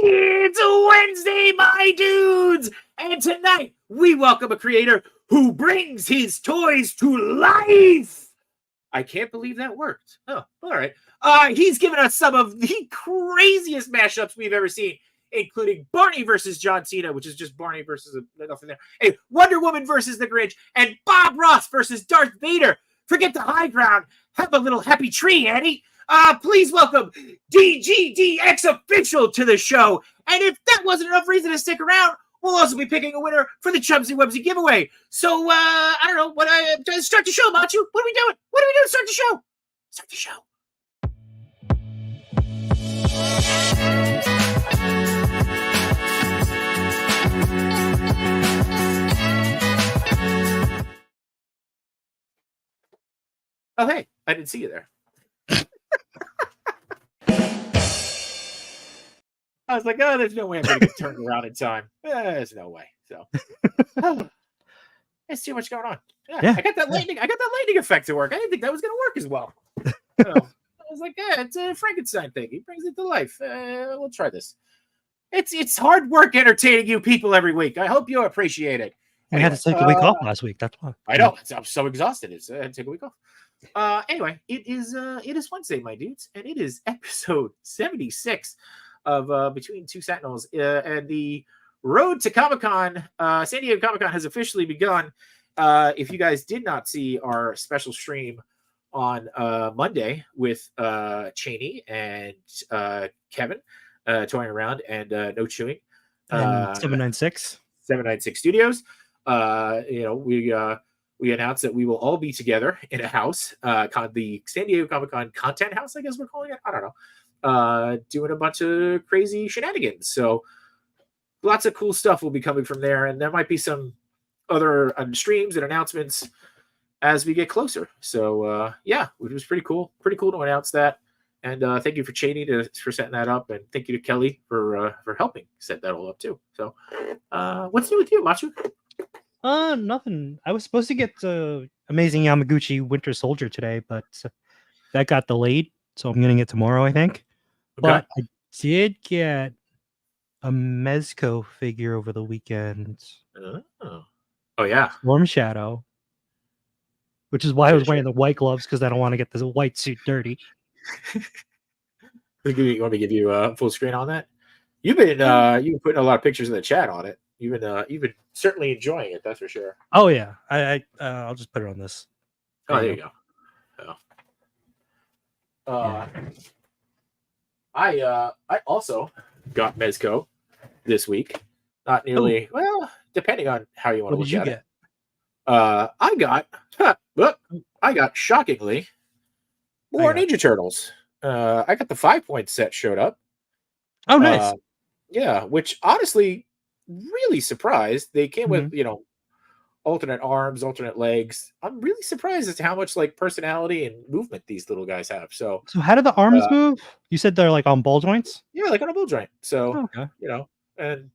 It's Wednesday, my dudes! And tonight, we welcome a creator who brings his toys to life! I can't believe that worked. Oh, all right. He's given us some of the craziest mashups we've ever seen, including Barney versus John Cena, which is just Barney versus nothing there. Hey, Wonder Woman versus the Grinch, and Bob Ross versus Darth Vader. Forget the high ground. Have a little happy tree, Eddie. Please welcome DGDX official to the show. And if that wasn't enough reason to stick around, we'll also be picking a winner for the Chubsy Wubsy giveaway. So, I don't know. Start the show, Machu. What are we doing? What are we doing to start the show? Start the show. Oh, hey. I didn't see you there. I was like, oh, there's no way I'm going to get turned around in time. There's no way. So, there's too much going on. Yeah. I got that lightning effect to work. I didn't think that was going to work as well. So, I was like, yeah, it's a Frankenstein thing. He brings it to life. We'll try this. It's hard work entertaining you people every week. I hope you appreciate it. I had to take a week off last week. That's why. I know. I'm so exhausted. I had to take a week off. Anyway, it is Wednesday, my dudes, and it is episode 76 of Between Two Sentinels, and the road to Comic-Con, San Diego Comic-Con has officially begun. If you guys did not see our special stream on Monday with Cheney and Kevin toying around and No Chewing, and 796 Studios, we announced that we will all be together in a house, the San Diego Comic-Con content house, I guess we're calling it. I don't know. Doing a bunch of crazy shenanigans. So lots of cool stuff will be coming from there, and there might be some other streams and announcements as we get closer. So it was pretty cool to announce that. And thank you for Cheney for setting that up, and thank you to Kelly for helping set that all up too. So what's new with you, Machu? Nothing. I was supposed to get Amazing Yamaguchi Winter Soldier today, but that got delayed, so I'm getting it tomorrow, I think. Okay. But I did get a Mezco figure over the weekend. Oh yeah, Storm Shadow, which is why I was wearing the white gloves, because I don't want to get this white suit dirty. You want me to give you full screen on that? You've been putting a lot of pictures in the chat on it. You've been certainly enjoying it, that's for sure. Oh yeah, I'll just put it on this. There you go. I also got Mezco this week. Not nearly. Well, depending on how you want to look at it. I got shockingly more Ninja Turtles. I got the 5-point set showed up. Oh, nice. Which honestly really surprised. They came with alternate arms, alternate legs. I'm really surprised as to how much like personality and movement these little guys have. So how do the arms move? You said they're like on ball joints? Yeah, like on a ball joint. So and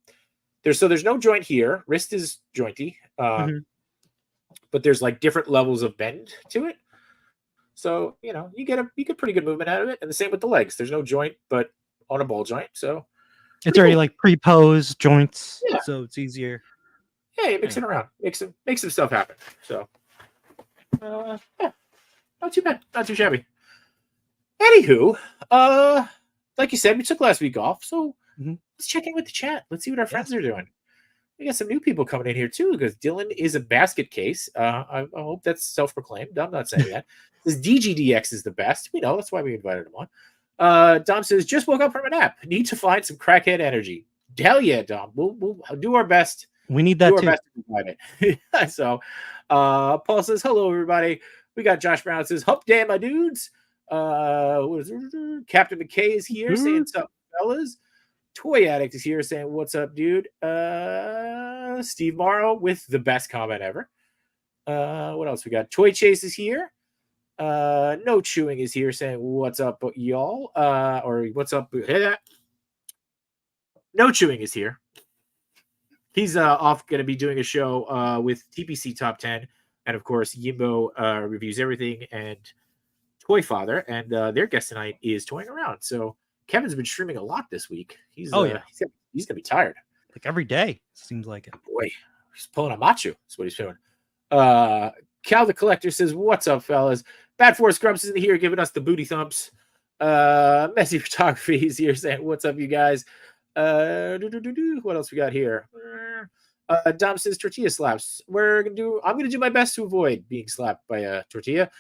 there's no joint here. Wrist is jointy. But there's like different levels of bend to it. So, you get pretty good movement out of it. And the same with the legs. There's no joint, but on a ball joint. So it's already like pre-posed joints. Yeah. So it's easier. Yeah, you mix it around. Make some stuff happen. So not too bad. Not too shabby. Anywho, like you said, we took last week off. So let's check in with the chat. Let's see what our friends are doing. We got some new people coming in here too, because Dylan is a basket case. I hope that's self-proclaimed. I'm not saying that. This DGDX is the best. We know, that's why we invited him on. Dom says, just woke up from a nap. Need to find some crackhead energy. Hell yeah, Dom. We'll do our best. We need that too. Best to provide it. So Paul says, hello, everybody. We got Josh Brown says, hump day, my dudes. Captain McKay is here saying, what's up, fellas? Toy Addict is here saying, what's up, dude? Steve Morrow with the best comment ever. What else we got? Toy Chase is here. No Chewing is here saying, what's up, y'all? Or what's up? No Chewing is here. He's off going to be doing a show with TPC Top 10. And, of course, Yimbo reviews everything. And Toy Father. And their guest tonight is Toying Around. So Kevin's been streaming a lot this week. He's Oh, yeah. he's gonna be tired. Like every day, seems like it. Boy, he's pulling a macho. That's what he's doing. Cal the Collector says, "What's up, fellas? Bad Force Grumps is here giving us the booty thumps. Messy Photography is here saying, "What's up, you guys?" What else we got here? Dom says, "Tortilla slaps. I'm gonna do my best to avoid being slapped by a tortilla."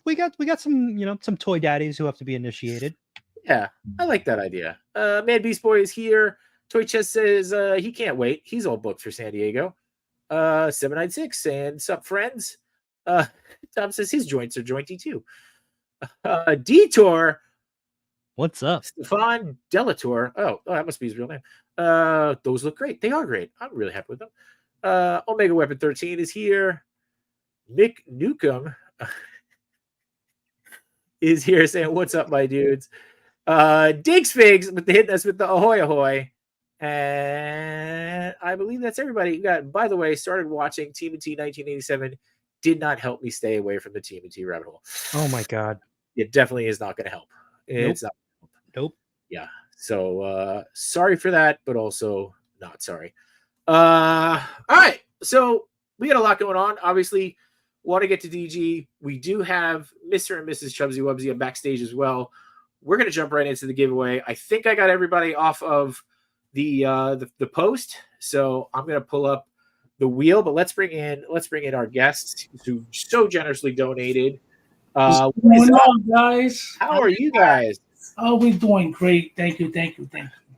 We got some some toy daddies who have to be initiated. Yeah, I like that idea. Man Beast Boy is here. Toy Chest says he can't wait. He's all booked for San Diego. 796 saying, "Sup, friends?" Tom says his joints are jointy too. Detour. What's up? Stefan Delator. Oh, that must be his real name. Those look great. They are great. I'm really happy with them. Omega Weapon 13 is here. Mick Newcomb is here saying, "What's up, my dudes?" Diggs Figs with the hit us with the ahoy ahoy. And I believe that's everybody. By the way, started watching TMNT 1987. Did not help me stay away from the TMNT rabbit hole. Oh my god. It definitely is not going to help. It's not. Nope. Yeah. So sorry for that, but also not sorry. All right. So we got a lot going on. Obviously, want to get to DG. We do have Mr. and Mrs. Chubsy Wubsy backstage as well. We're going to jump right into the giveaway. I think I got everybody off of the post, so I'm going to pull up the wheel. But let's bring in our guests who so generously donated. What's going on, guys? How are you guys? Oh, we're doing great. Thank you.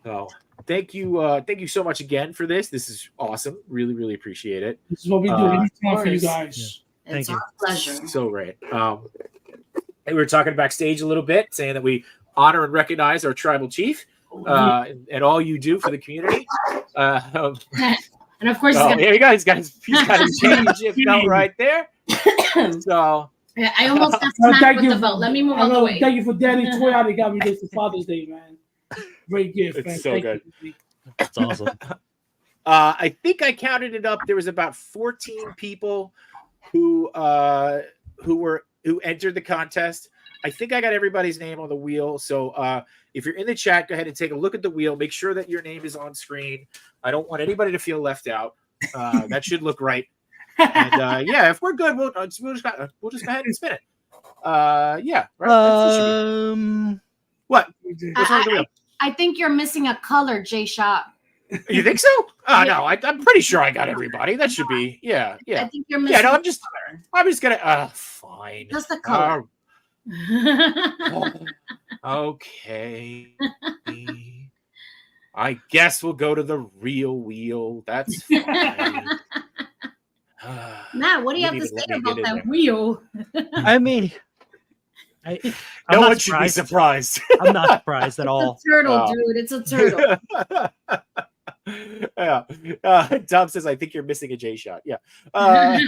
Oh, thank you so much again for this. This is awesome. Really, really appreciate it. This is what we do anytime for you guys. Yeah. Thank It's you. our pleasure. So great. And we were talking backstage a little bit, saying that we honor and recognize our tribal chief and all you do for the community. And of course, here you go. He's got his championship belt right there. So yeah, I almost got smacked with the belt. Let me move out the way. Thank you for Daddy Toy. They got me this for Father's Day, man. Great gift. It's man. so Thank good. you. That's awesome. I think I counted it up. There was about 14 people who entered the contest. I think I got everybody's name on the wheel. So if you're in the chat, go ahead and take a look at the wheel. Make sure that your name is on screen. I don't want anybody to feel left out. That should look right. And yeah, if we're good, we'll just go ahead and spin it. Yeah. Right. What? What's wrong with the wheel? I think you're missing a color, J Shot. You think so? Oh no, I'm pretty sure I got everybody. That should be I think you're missing. Yeah, no, I'm just gonna. Fine. Just the color. Okay. I guess we'll go to the real wheel. That's fine. Matt, what do you have to say about that wheel? I mean, no one should be surprised. I'm not surprised at all. It's a turtle, dude. It's a turtle. Yeah. Tom says, "I think you're missing a J shot." Yeah. Well,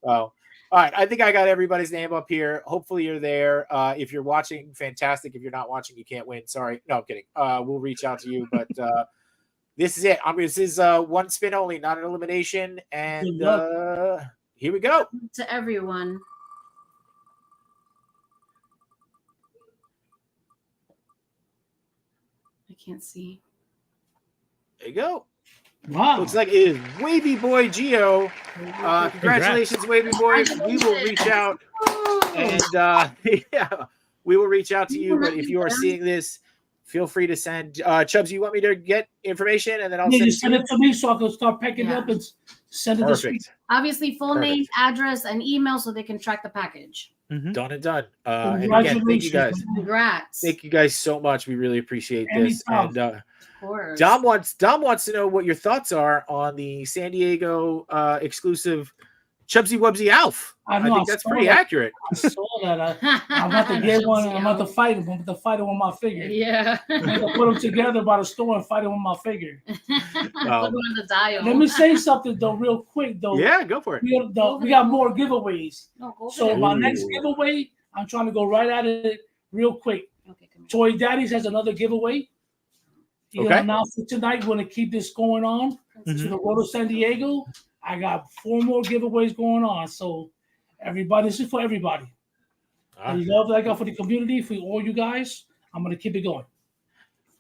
all right. I think I got everybody's name up here. Hopefully you're there. If you're watching, fantastic. If you're not watching, you can't win. Sorry. No, I'm kidding. We'll reach out to you, but this is it. This is one spin only, not an elimination. And here we go. To everyone. I can't see. There you go. Wow. Looks like it is Wavy Boy Geo. Congratulations, Wavy Boy. We will reach out and yeah, we will reach out to you. But if you are seeing this, feel free to send Chubbs. You want me to get information and then I'll send it to me so I can start packing it up and send it this week. Obviously, full name, address, and email so they can track the package. Mm-hmm. Done and done. And again, thank you guys. Congrats. Thank you guys so much. We really appreciate this. And of course. Dom wants to know what your thoughts are on the San Diego exclusive Chubsy Wubsy Alf. I think that's pretty accurate. I saw that. I'm about to get one. I'm about to fight him. I'm about to fight him with my figure. Yeah. I'm going to put them together by the store and fight him with my figure. The dial. Let me say something though, real quick though. Yeah, go for it. We got more giveaways. No, go so my next giveaway, I'm trying to go right at it real quick. Okay, Toy Daddies has another giveaway. You're gonna announce it tonight. We're gonna keep this going on to the Road of San Diego. I got 4 more giveaways going on. So everybody, this is for everybody. The love that I got for the community, for all you guys, I'm gonna keep it going.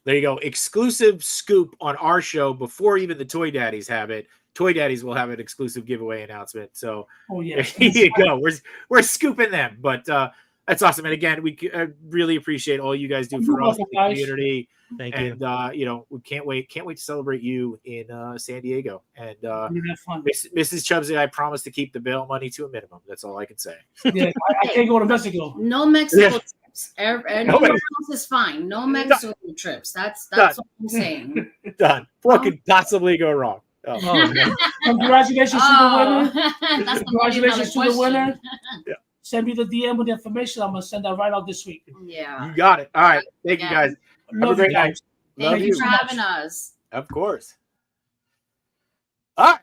There you go. Exclusive scoop on our show before even the Toy Daddies have it. Toy Daddies will have an exclusive giveaway announcement. So yeah, there you go. We're scooping them. But that's awesome. And again, we really appreciate all you guys do for us in the community. Thank you. And we can't wait to celebrate you in San Diego. And fun. Mrs. Chubbs and I promise to keep the bail money to a minimum. That's all I can say. Yeah, I can't go to Mexico. No Mexico trips. Anywhere else is fine. No Mexico trips. That's what I'm saying. Done. What could possibly go wrong? Congratulations to the winner. That's Congratulations to the winner. Yeah. Send me the DM with the information. I'm gonna send that right out this week. Yeah. You got it. All right. Thank you guys. Have a great night. Thank you for having us. Of course. All right.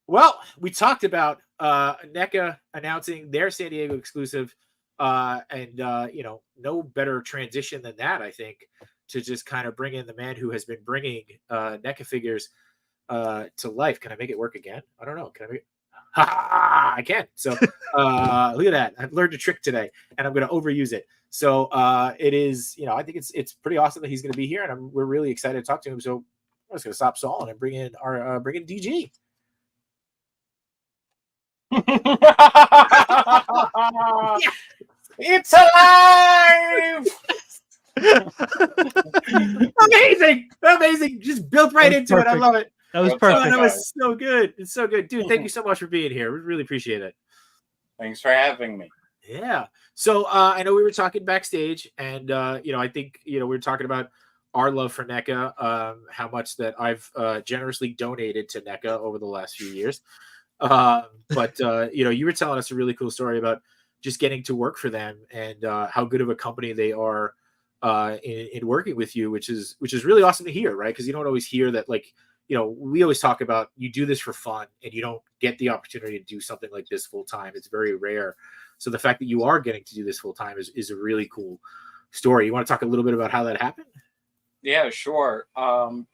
Well, we talked about NECA announcing their San Diego exclusive, and no better transition than that, I think, to just kind of bring in the man who has been bringing NECA figures to life. Can I make it work again? I don't know. Can I make it? I can. So look at that. I've learned a trick today, and I'm going to overuse it. So it is, I think it's pretty awesome that he's going to be here, and we're really excited to talk to him. So I'm just going to stop stalling and bring in DG. Yeah. It's alive! Amazing. Just built right into it. I love it. That was perfect. That was so good. It's so good. Dude, thank you so much for being here. We really appreciate it. Thanks for having me. Yeah. So I know we were talking backstage, and I think we were talking about our love for NECA, how much that I've generously donated to NECA over the last few years. But you were telling us a really cool story about just getting to work for them and how good of a company they are in working with you, which is really awesome to hear, right? Because you don't always hear that, like, we always talk about you do this for fun and you don't get the opportunity to do something like this full time. It's very rare. So the fact that you are getting to do this full time is a really cool story. You want to talk a little bit about how that happened? Yeah, sure. I've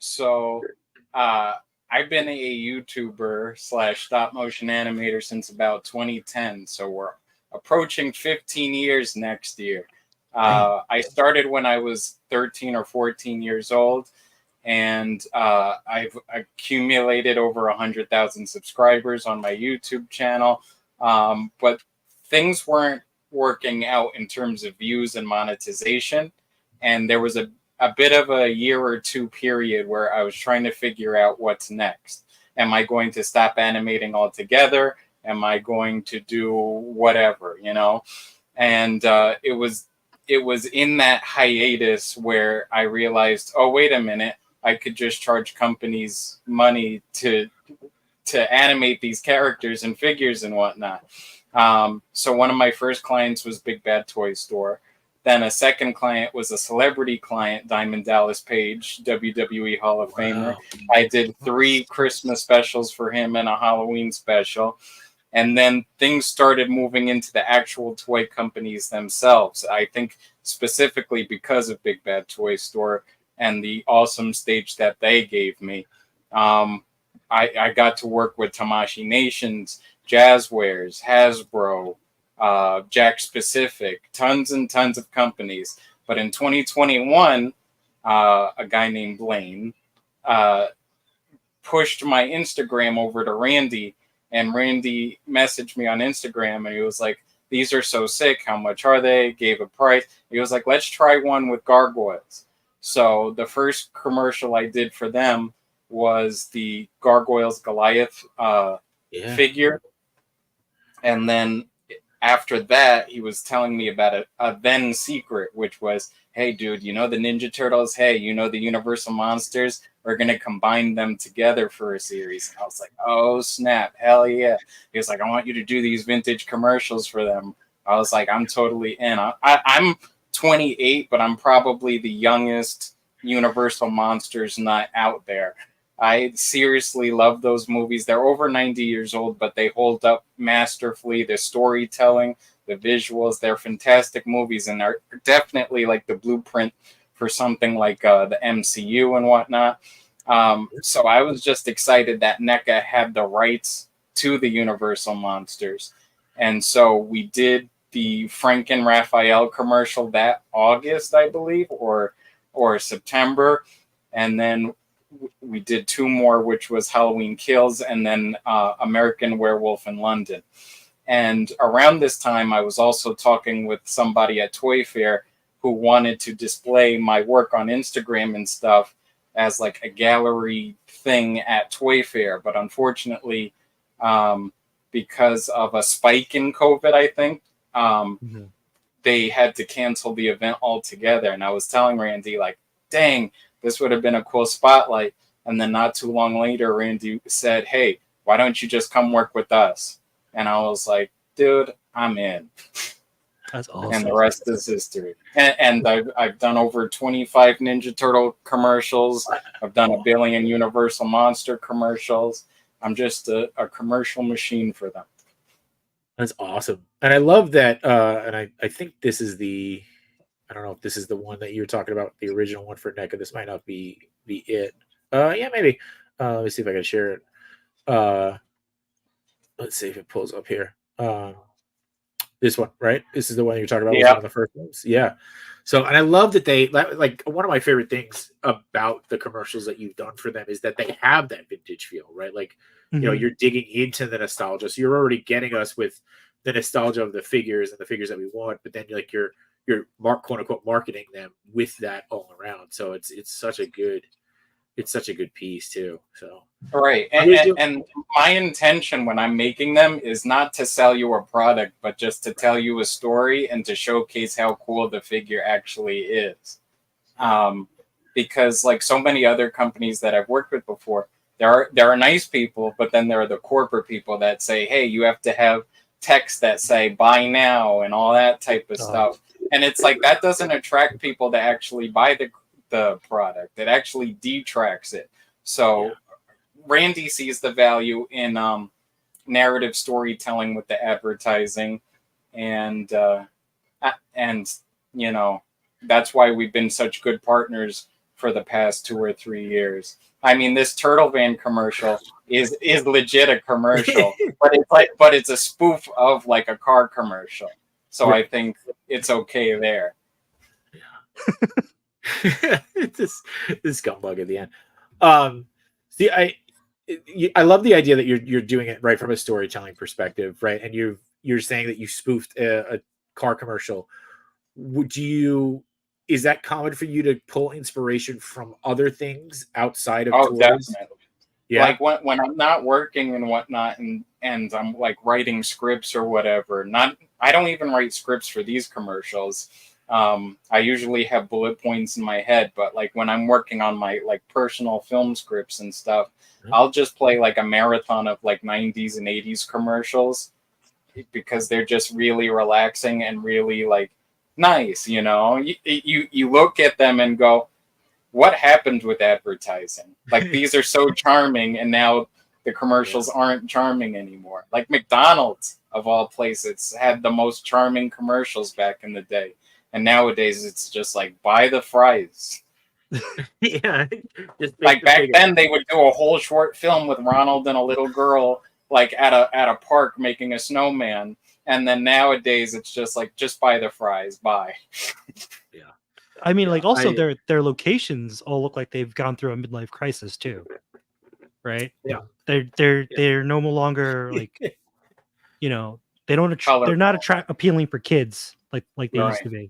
been a YouTuber / stop motion animator since about 2010. So we're approaching 15 years next year. I started when I was 13 or 14 years old, and I've accumulated over 100,000 subscribers on my YouTube channel. But things weren't working out in terms of views and monetization. And there was a bit of a year or two period where I was trying to figure out what's next. Am I going to stop animating altogether? Am I going to do whatever, And it was in that hiatus where I realized, oh, wait a minute, I could just charge companies money to animate these characters and figures and whatnot. So one of my first clients was Big Bad Toy Store. Then a second client was a celebrity client, Diamond Dallas Page, WWE Hall of Famer. I did 3 Christmas specials for him and a Halloween special. And then things started moving into the actual toy companies themselves. I think specifically because of Big Bad Toy Store and the awesome stage that they gave me. I got to work with Tamashii Nations, Jazzwares, Hasbro, Jack Specific, tons and tons of companies. But in 2021, a guy named Blaine pushed my Instagram over to Randy, and Randy messaged me on Instagram, and he was like, "These are so sick. How much are they?" Gave a price. He was like, "Let's try one with gargoyles." So the first commercial I did for them was the Gargoyles Goliath figure. And then after that, he was telling me about a then secret, which was, hey, dude, the Ninja Turtles? Hey, the Universal Monsters? We're going to combine them together for a series. And I was like, oh, snap. Hell yeah. He was like, I want you to do these vintage commercials for them. I was like, I'm totally in. I'm 28, but I'm probably the youngest Universal Monsters nut out there. I seriously love those movies. They're over 90 years old, but they hold up masterfully. The storytelling, the visuals, they're fantastic movies, and are definitely like the blueprint for something like the MCU and whatnot. So I was just excited that NECA had the rights to the Universal Monsters. And so we did the Frank and Raphael commercial that August, I believe, or September, and then we did 2 more, which was Halloween Kills and then American Werewolf in London. And around this time, I was also talking with somebody at Toy Fair who wanted to display my work on Instagram and stuff as like a gallery thing at Toy Fair. But unfortunately, because of a spike in COVID, I think, they had to cancel the event altogether. And I was telling Randy, like, dang, this would have been a cool spotlight. And then not too long later, Randy said, hey, why don't you just come work with us? And I was like, dude, I'm in. That's awesome. And the rest is history. And I've done over 25 Ninja Turtle commercials. I've done a billion Universal Monster commercials. I'm just a commercial machine for them. That's awesome. And I love that. And I think this is I don't know if this is the one that you were talking about, the original one for NECA. This might not be it. Yeah, maybe. Let me see if I can share it. Let's see if it pulls up here. This one, right? This is the one you're talking about. Yeah. One of the first ones. Yeah. So, and I love that they, like, one of my favorite things about the commercials that you've done for them is that they have that vintage feel, right? Like, you know, you're digging into the nostalgia. So you're already getting us with the nostalgia of the figures and the figures that we want, but then you're quote unquote marketing them with that all around. So it's such a good piece too. So right. And my intention when I'm making them is not to sell you a product, but just to tell you a story and to showcase how cool the figure actually is. Because like so many other companies that I've worked with before, there are nice people, but then there are the corporate people that say, hey, you have to have text that say buy now and all that type of stuff. And it's like that doesn't attract people to actually buy the product. It actually detracts it. So Randy sees the value in narrative storytelling with the advertising, and you know, that's why we've been such good partners for the past 2 or 3 years. I mean, this Turtle Van commercial is legit a commercial, but it's a spoof of like a car commercial. So I think it's okay there. this scumbag at the end. See, I love the idea that you're doing it right from a storytelling perspective, right? And you're saying that you spoofed a car commercial. Is that common for you to pull inspiration from other things outside of toys? Definitely. Yeah. Like when I'm not working and whatnot, and I'm like writing scripts or whatever. I don't even write scripts for these commercials. I usually have bullet points in my head, but like when I'm working on my like personal film scripts and stuff, I'll just play like a marathon of like 90s and 80s commercials because they're just really relaxing and really like nice. You know, you look at them and go, what happened with advertising? Like these are so charming, and now the commercials aren't charming anymore. Like McDonald's, of all places, had the most charming commercials back in the day. And nowadays, it's just like, buy the fries. Yeah. Like back then, they would do a whole short film with Ronald and a little girl, like at a park making a snowman. And then nowadays, it's just like, just buy the fries, bye. Yeah. I mean, like also their locations all look like they've gone through a midlife crisis too, right? Yeah. They're no longer like, you know, they're not appealing for kids like they used to be.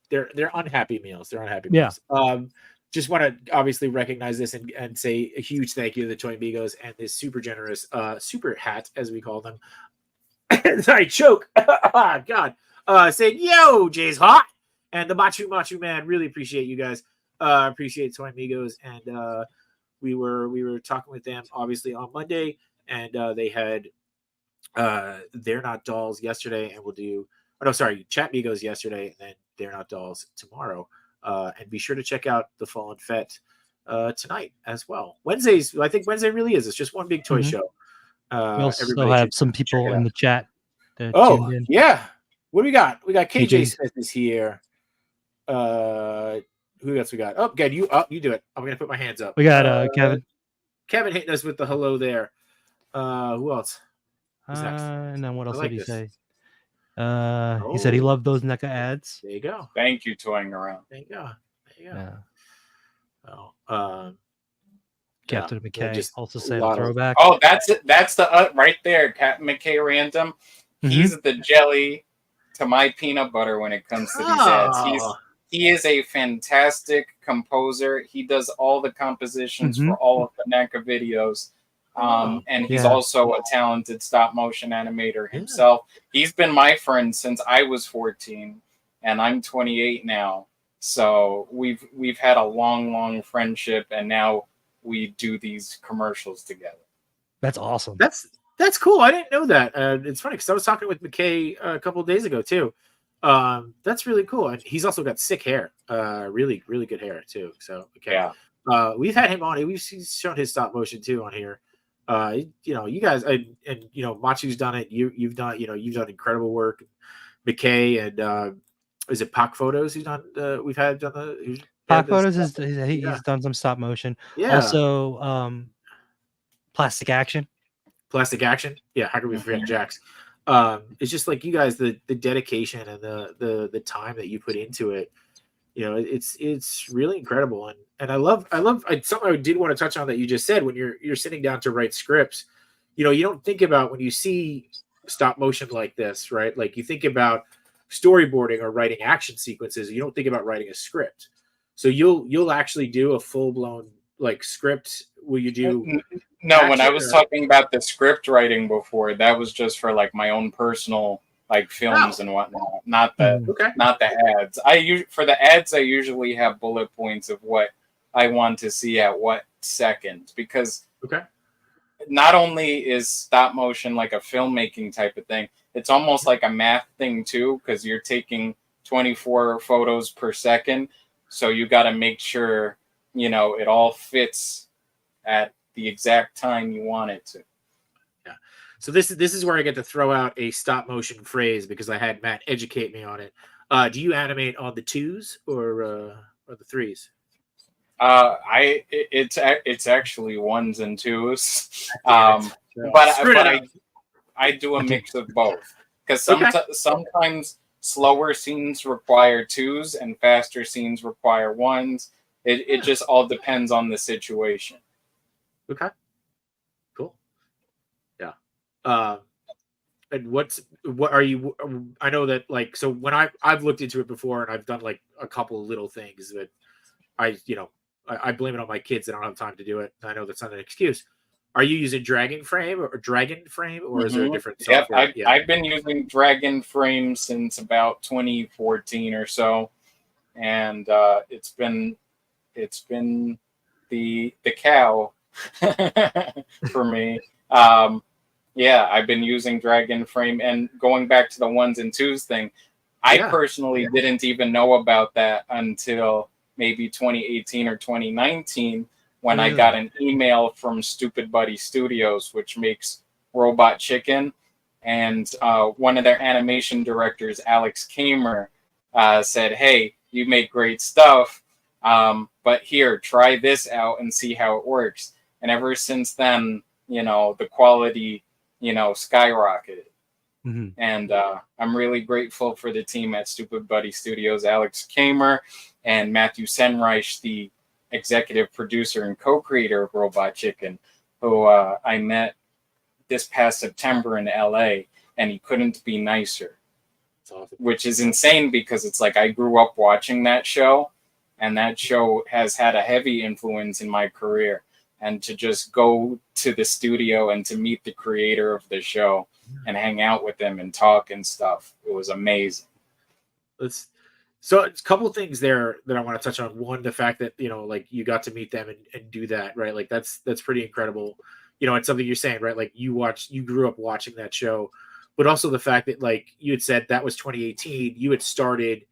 They're unhappy meals. They're unhappy Yeah. meals. Just want to obviously recognize this and say a huge thank you to the Toy Amigos and this super generous super hat, as we call them. Sorry, choke. God. Saying, yo, Jay's hot. And the Machu Man, really appreciate you guys. Appreciate Toy Amigos. And we were talking with them obviously on Monday, and they had They're Not Dolls yesterday, and we'll do Chat Migos yesterday, and then They're Not Dolls tomorrow. And be sure to check out the Fallen Fett tonight as well. Wednesdays, I think Wednesday really is. It's just one big toy show. We also have some people in the chat. Oh, yeah. What do we got? We got KJ Smith is here. Who else we got? Oh, good. You do it. I'm gonna put my hands up. We got Kevin. Kevin hitting us with the hello there. Who else? And then what else did he say? He said he loved those NECA ads. There you go. Thank you, Toying Around. There you go. There you go. Yeah. Oh, Captain yeah, McKay just also a said lot a of- throwback. Oh, that's it. That's the right there, Captain McKay Random. He's the jelly to my peanut butter when it comes to these ads. He is a fantastic composer. He does all the compositions for all of the NECA videos. And he's also a talented stop motion animator himself. He's been my friend since I was 14, and I'm 28 now. So we've had a long friendship, and now we do these commercials together. That's awesome. That's cool. I didn't know that. It's funny because I was talking with McKay a couple of days ago too. That's really cool. And he's also got sick hair. Really good hair too. So okay. Yeah. We've had him on. We've shown his stop motion too on here. You guys, and Machu's done it. You've done incredible work. McKay and is it Pac Photos? Who's done? We've had done the Pac Photos he's done some stop motion. Yeah. Also, Plastic Action. Plastic Action. Yeah. How could we forget Jax? It's just like you guys, the dedication and the time that you put into it. It's really incredible, and I love something I did want to touch on that you just said when you're sitting down to write scripts. You don't think about when you see stop motion like this, right? Like you think about storyboarding or writing action sequences. You don't think about writing a script. So you'll actually do a full blown like script. Will you do? No, when I was talking about the script writing before, that was just for like my own personal like films and whatnot, not the ads. For the ads, I usually have bullet points of what I want to see at what second, because not only is stop motion like a filmmaking type of thing, it's almost like a math thing too, because you're taking 24 photos per second, so you got to make sure it all fits at the exact time you want it to. So this is where I get to throw out a stop motion phrase because I had Matt educate me on it. Do you animate on the 2s or the 3s? It's actually 1s and 2s. But I do a mix of both, because sometimes slower scenes require 2s and faster scenes require 1s. It just all depends on the situation. Okay. Cool. Yeah. And what are you? I know that like so when I've looked into it before and I've done like a couple of little things that I blame it on my kids that don't have time to do it. I know that's not an excuse. Are you using Dragon Frame, or is there a different software? I've been using Dragon Frame since about 2014 or so, and it's been the cow for me. I've been using Dragon Frame, and going back to the 1s and 2s thing, I personally didn't even know about that until maybe 2018 or 2019 when I got an email from Stupid Buddy Studios, which makes Robot Chicken, and one of their animation directors, Alex Kamer, said, "Hey, you make great stuff, but here, try this out and see how it works." And ever since then, the quality, skyrocketed. And I'm really grateful for the team at Stupid Buddy Studios, Alex Kamer and Matthew Senreich, the executive producer and co-creator of Robot Chicken, who I met this past September in LA, and he couldn't be nicer. Which is insane, because it's like I grew up watching that show, and that show has had a heavy influence in my career. And to just go to the studio and to meet the creator of the show and hang out with them and talk and stuff, it was amazing. So it's a couple of things there that I want to touch on. One, the fact that, like you got to meet them and do that, right? Like that's pretty incredible. It's something you're saying, right? Like you grew up watching that show, but also the fact that like you had said that was 2018, you had started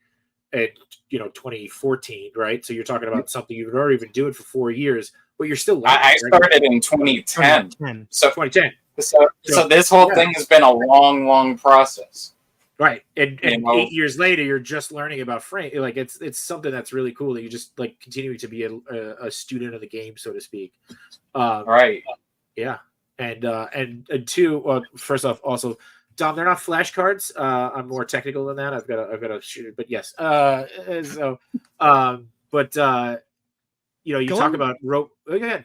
at, 2014, right? So you're talking about something you've already been doing for 4 years, but you're still learning, I started in 2010. So 2010. So this whole thing has been a long process. Right. And 8 years later, you're just learning about frame. Like it's something that's really cool that you just like continuing to be a student of the game, so to speak. Right. Yeah. And two, first off, also Dom, they're not flashcards. I'm more technical than that. I've got to shoot it, but yes. You know, you talk about rope. Go ahead.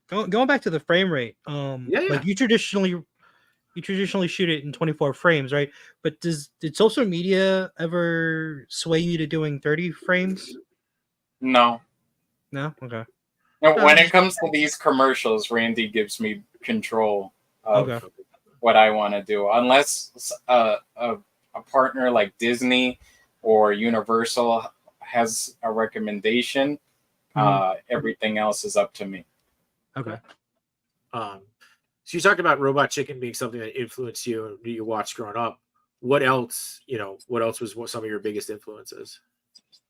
Going back to the frame rate. Yeah. Like you traditionally shoot it in 24 frames, right? But did social media ever sway you to doing 30 frames? No. Okay. When it comes to these commercials, Randy gives me control of what I want to do, unless a partner like Disney or Universal has a recommendation. Everything else is up to me. Okay. So you talked about Robot Chicken being something that influenced you and you watched growing up. What else? What else was some of your biggest influences?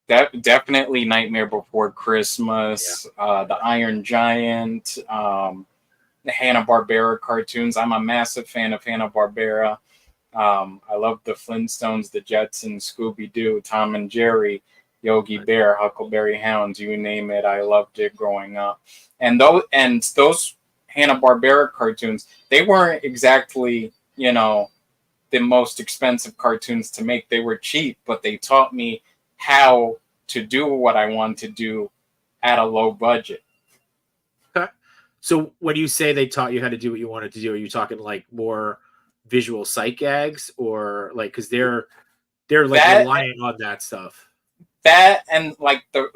Definitely Nightmare Before Christmas, the Iron Giant, the Hanna-Barbera cartoons. I'm a massive fan of Hanna-Barbera. I love the Flintstones, the Jetsons, Scooby-Doo, Tom and Jerry, Yogi Bear, Huckleberry Hounds, you name it. I loved it growing up. And those Hanna-Barbera cartoons, they weren't exactly, the most expensive cartoons to make. They were cheap, but they taught me how to do what I want to do at a low budget. Okay. So when you say they taught you how to do what you wanted to do, are you talking like more visual sight gags, or like, because they're like relying on that stuff? That and like the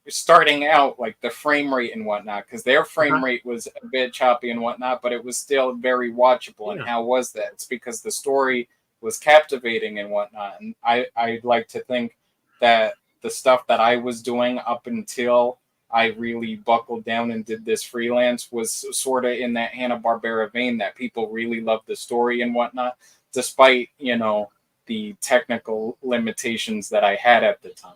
starting out, like the frame rate and whatnot, because their frame rate was a bit choppy and whatnot, but it was still very watchable. And how was that? It's because the story was captivating and whatnot. And I'd like to think that the stuff that I was doing up until I really buckled down and did this freelance was sort of in that Hanna-Barbera vein, that people really loved the story and whatnot, despite, the technical limitations that I had at the time.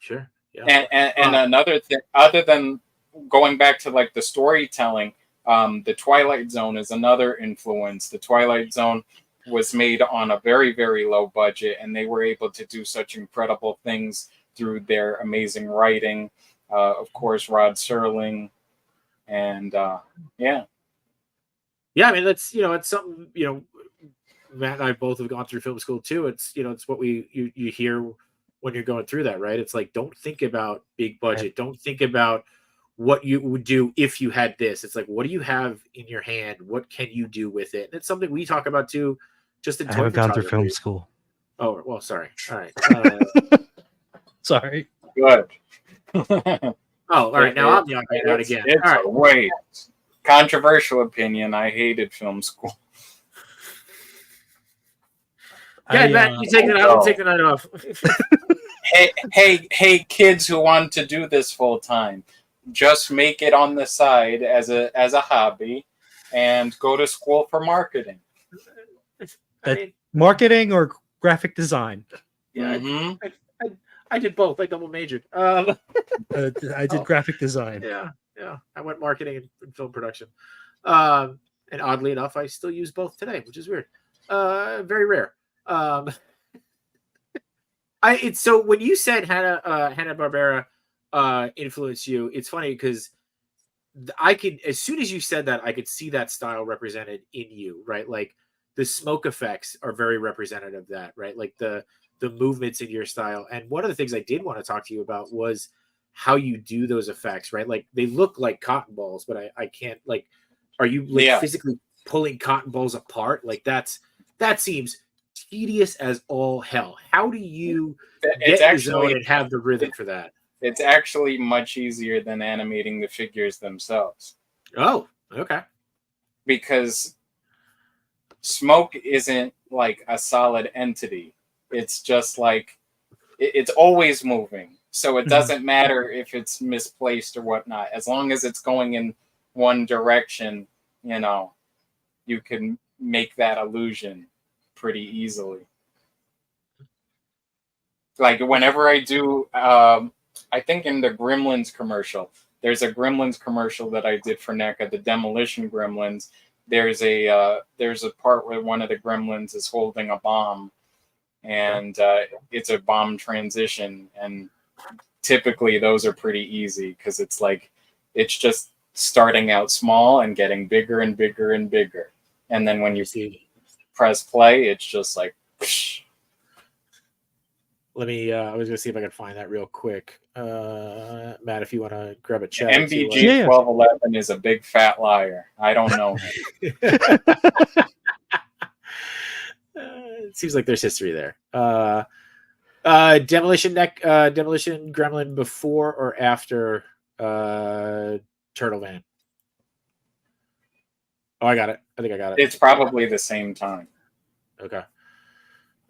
Sure. Yeah. And another thing, other than going back to like the storytelling, the Twilight Zone is another influence. The Twilight Zone was made on a very, very low budget, and they were able to do such incredible things through their amazing writing. Of course, Rod Serling, and yeah. I mean, that's it's something Matt and I both have gone through film school too. It's it's what you hear when you're going through that, right? It's like, don't think about big budget. Don't think about what you would do if you had this. It's like, what do you have in your hand? What can you do with it? And it's something we talk about too. Just in I haven't gone through film school. Oh well, sorry. All right. Sorry. Good. All right. Now I'm the odd man out again. It's all right. Wait. Controversial opinion. I hated film school. Yeah, Matt, you take it out. I'll take the night off. hey, kids who want to do this full time, just make it on the side as a hobby, and go to school for marketing. Marketing or graphic design? Yeah, I did both. I double majored. I did graphic design. Yeah. I went marketing and film production. And oddly enough, I still use both today, which is weird. Very rare. So when you said Hanna-Barbera influenced you, it's funny because I could, as soon as you said that, I could see that style represented in you, right? Like the smoke effects are very representative of that, right? Like the movements in your style. And one of the things I did want to talk to you about was how you do those effects, right? Like they look like cotton balls, but I can't, like, are you like physically pulling cotton balls apart? Like that seems tedious as all hell. How do you get the zone and have the rhythm for that? It's actually much easier than animating the figures themselves. Oh, okay. Because smoke isn't like a solid entity. It's just like it's always moving. So it doesn't matter if it's misplaced or whatnot. As long as it's going in one direction, you can make that illusion pretty easily. Like whenever I do, I think in the Gremlins commercial, there's a Gremlins commercial that I did for NECA, the Demolition Gremlins. There's a part where one of the Gremlins is holding a bomb, and it's a bomb transition. And typically those are pretty easy because it's just starting out small and getting bigger and bigger and bigger. And then when you press play, it's just like. Let me. I was gonna see if I can find that real quick. Matt, if you want to grab a chat. MBG 1211 is a big fat liar. I don't know him. It seems like there's history there. Demolition Gremlin before or after Turtle Van? Oh, I got it. I think I got it. It's probably the same time. Okay.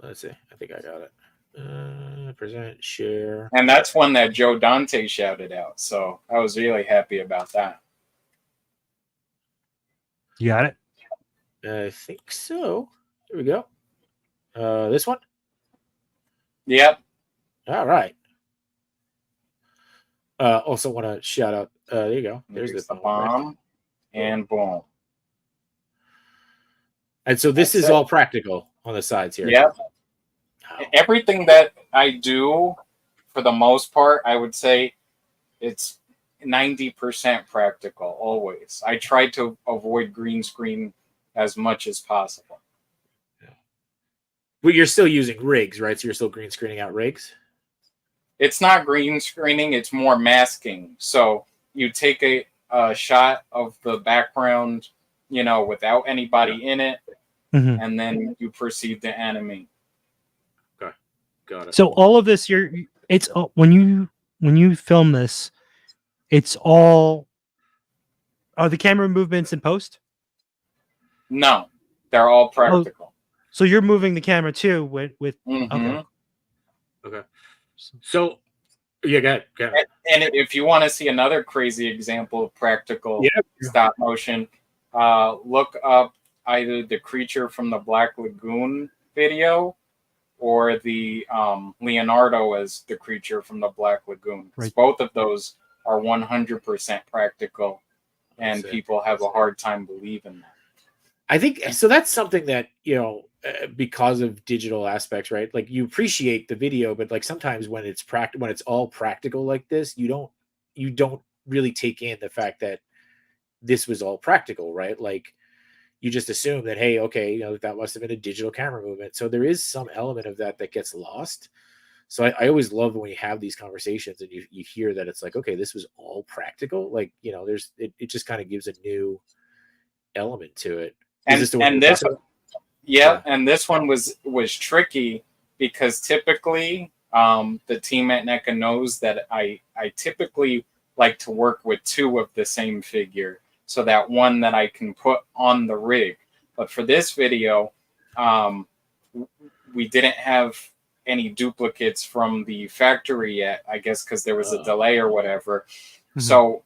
Let's see. I think I got it. Present, share. And that's one that Joe Dante shouted out. So I was really happy about that. You got it? I think so. Here we go. This one? Yep. All right. Also want to shout out. There you go. There's the bomb. Right? And boom. And so this is all practical on the sides here. Yep. Wow. Everything that I do, for the most part, I would say it's 90% practical always. I try to avoid green screen as much as possible. Yeah. But you're still using rigs, right? So you're still green screening out rigs? It's not green screening, it's more masking. So you take a shot of the background, without anybody in it, and then you proceed to animate. Okay, got it. So all of this, when you film this, it's all. Are the camera movements in post? No, they're all practical. So you're moving the camera too with Mm-hmm. Okay. So yeah, go ahead. And if you want to see another crazy example of practical stop motion, look up either the creature from the Black Lagoon video or the Leonardo as the creature from the Black Lagoon. Right. Both of those are 100% practical, and people have a hard time believing that. I think so. That's something that, because of digital aspects, right? Like you appreciate the video, but like sometimes when it's all practical like this, you don't really take in the fact that this was all practical, right? Like you just assume that, hey, okay, that must have been a digital camera movement. So there is some element of that gets lost. So I always love when we have these conversations and you hear that it's like, okay, this was all practical. Like, it just kind of gives a new element to it. And this one was tricky because typically the team at NECA knows that I typically like to work with two of the same figure, so that one that I can put on the rig. But for this video, we didn't have any duplicates from the factory yet, I guess because there was a delay or whatever. Mm-hmm. So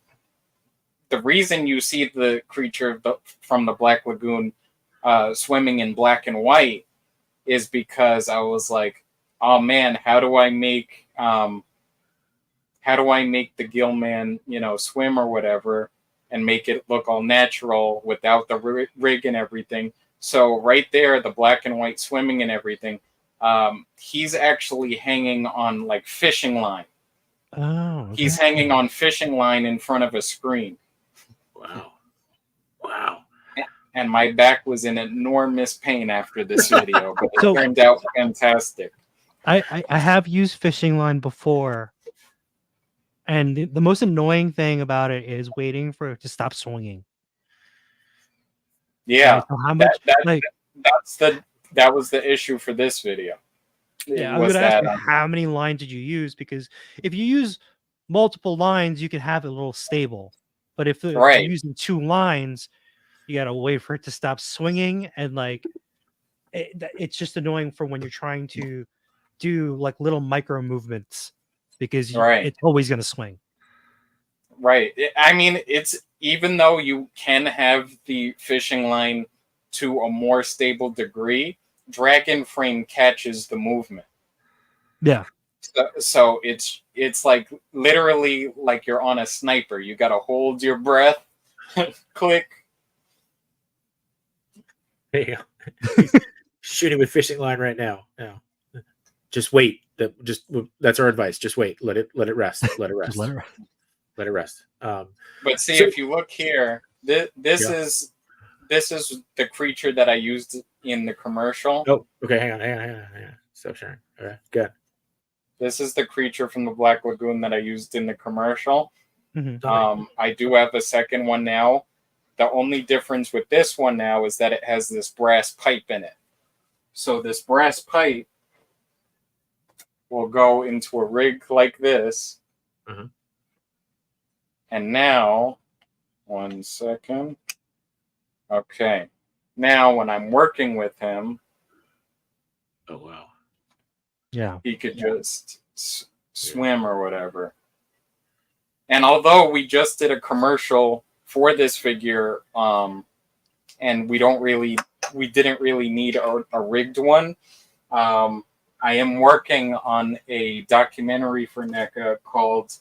the reason you see the creature from the Black Lagoon swimming in black and white is because I was like, oh man, how do I make the Gillman, swim or whatever and make it look all natural without the rig and everything. So right there, the black and white swimming and everything, he's actually hanging on like fishing line. Oh, okay. He's hanging on fishing line in front of a screen. Wow. And my back was in enormous pain after this video, but it turned out fantastic. I have used fishing line before, and the most annoying thing about it is waiting for it to stop swinging. Yeah, right? So how much that was the issue for this video. Yeah, I was going to ask you how many lines did you use, because if you use multiple lines, you can have it a little stable, but if you're using 2 lines, you got to wait for it to stop swinging, and it's just annoying for when you're trying to do like little micro movements, because it's always going to swing. Right. I mean, it's, even though you can have the fishing line to a more stable degree, Dragon Frame catches the movement. Yeah. So it's like literally like you're on a sniper. You got to hold your breath, click. There you go. Shooting with fishing line right now. Yeah. Just wait. That's our advice. Just wait. Let it rest. Let it rest. Let it rest. But see, if you look here, this is the creature that I used in the commercial. Oh, okay. Hang on. Stop sharing. All right, good. This is the creature from the Black Lagoon that I used in the commercial. Mhm. I do have a second one now. The only difference with this one now is that it has this brass pipe in it. So this brass pipe will go into a rig like this. Mhm. And now, 1 second. Okay. Now, when I'm working with him, Oh, wow. Yeah. he could just swim or whatever. And although we just did a commercial for this figure, and we didn't really need a rigged one, I am working on a documentary for NECA called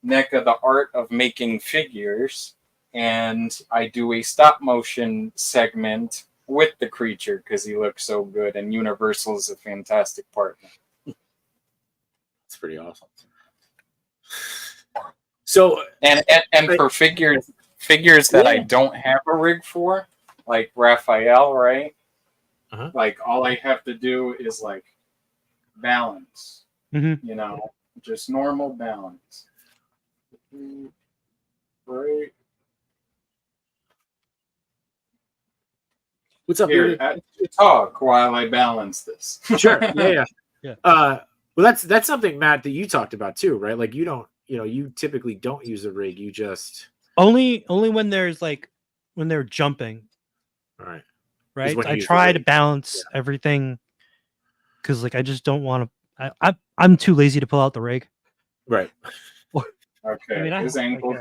NECA: The Art of Making Figures, and I do a stop motion segment with the creature because he looks so good, and Universal is a fantastic partner. It's pretty awesome. So and for figures that I don't have a rig for, like Raphael, right? Like all I have to do is like balance, you know, just normal balance. Right. What's up, Here, talk while I balance this. Sure. Yeah. Yeah. Well, that's something, Matt, that you talked about too, right? Like you don't, you typically don't use a rig. You just only when there's like when they're jumping. All right. Right. I try to balance everything because like I just don't want to. I'm too lazy to pull out the rig. Right. Okay. I mean, his ankles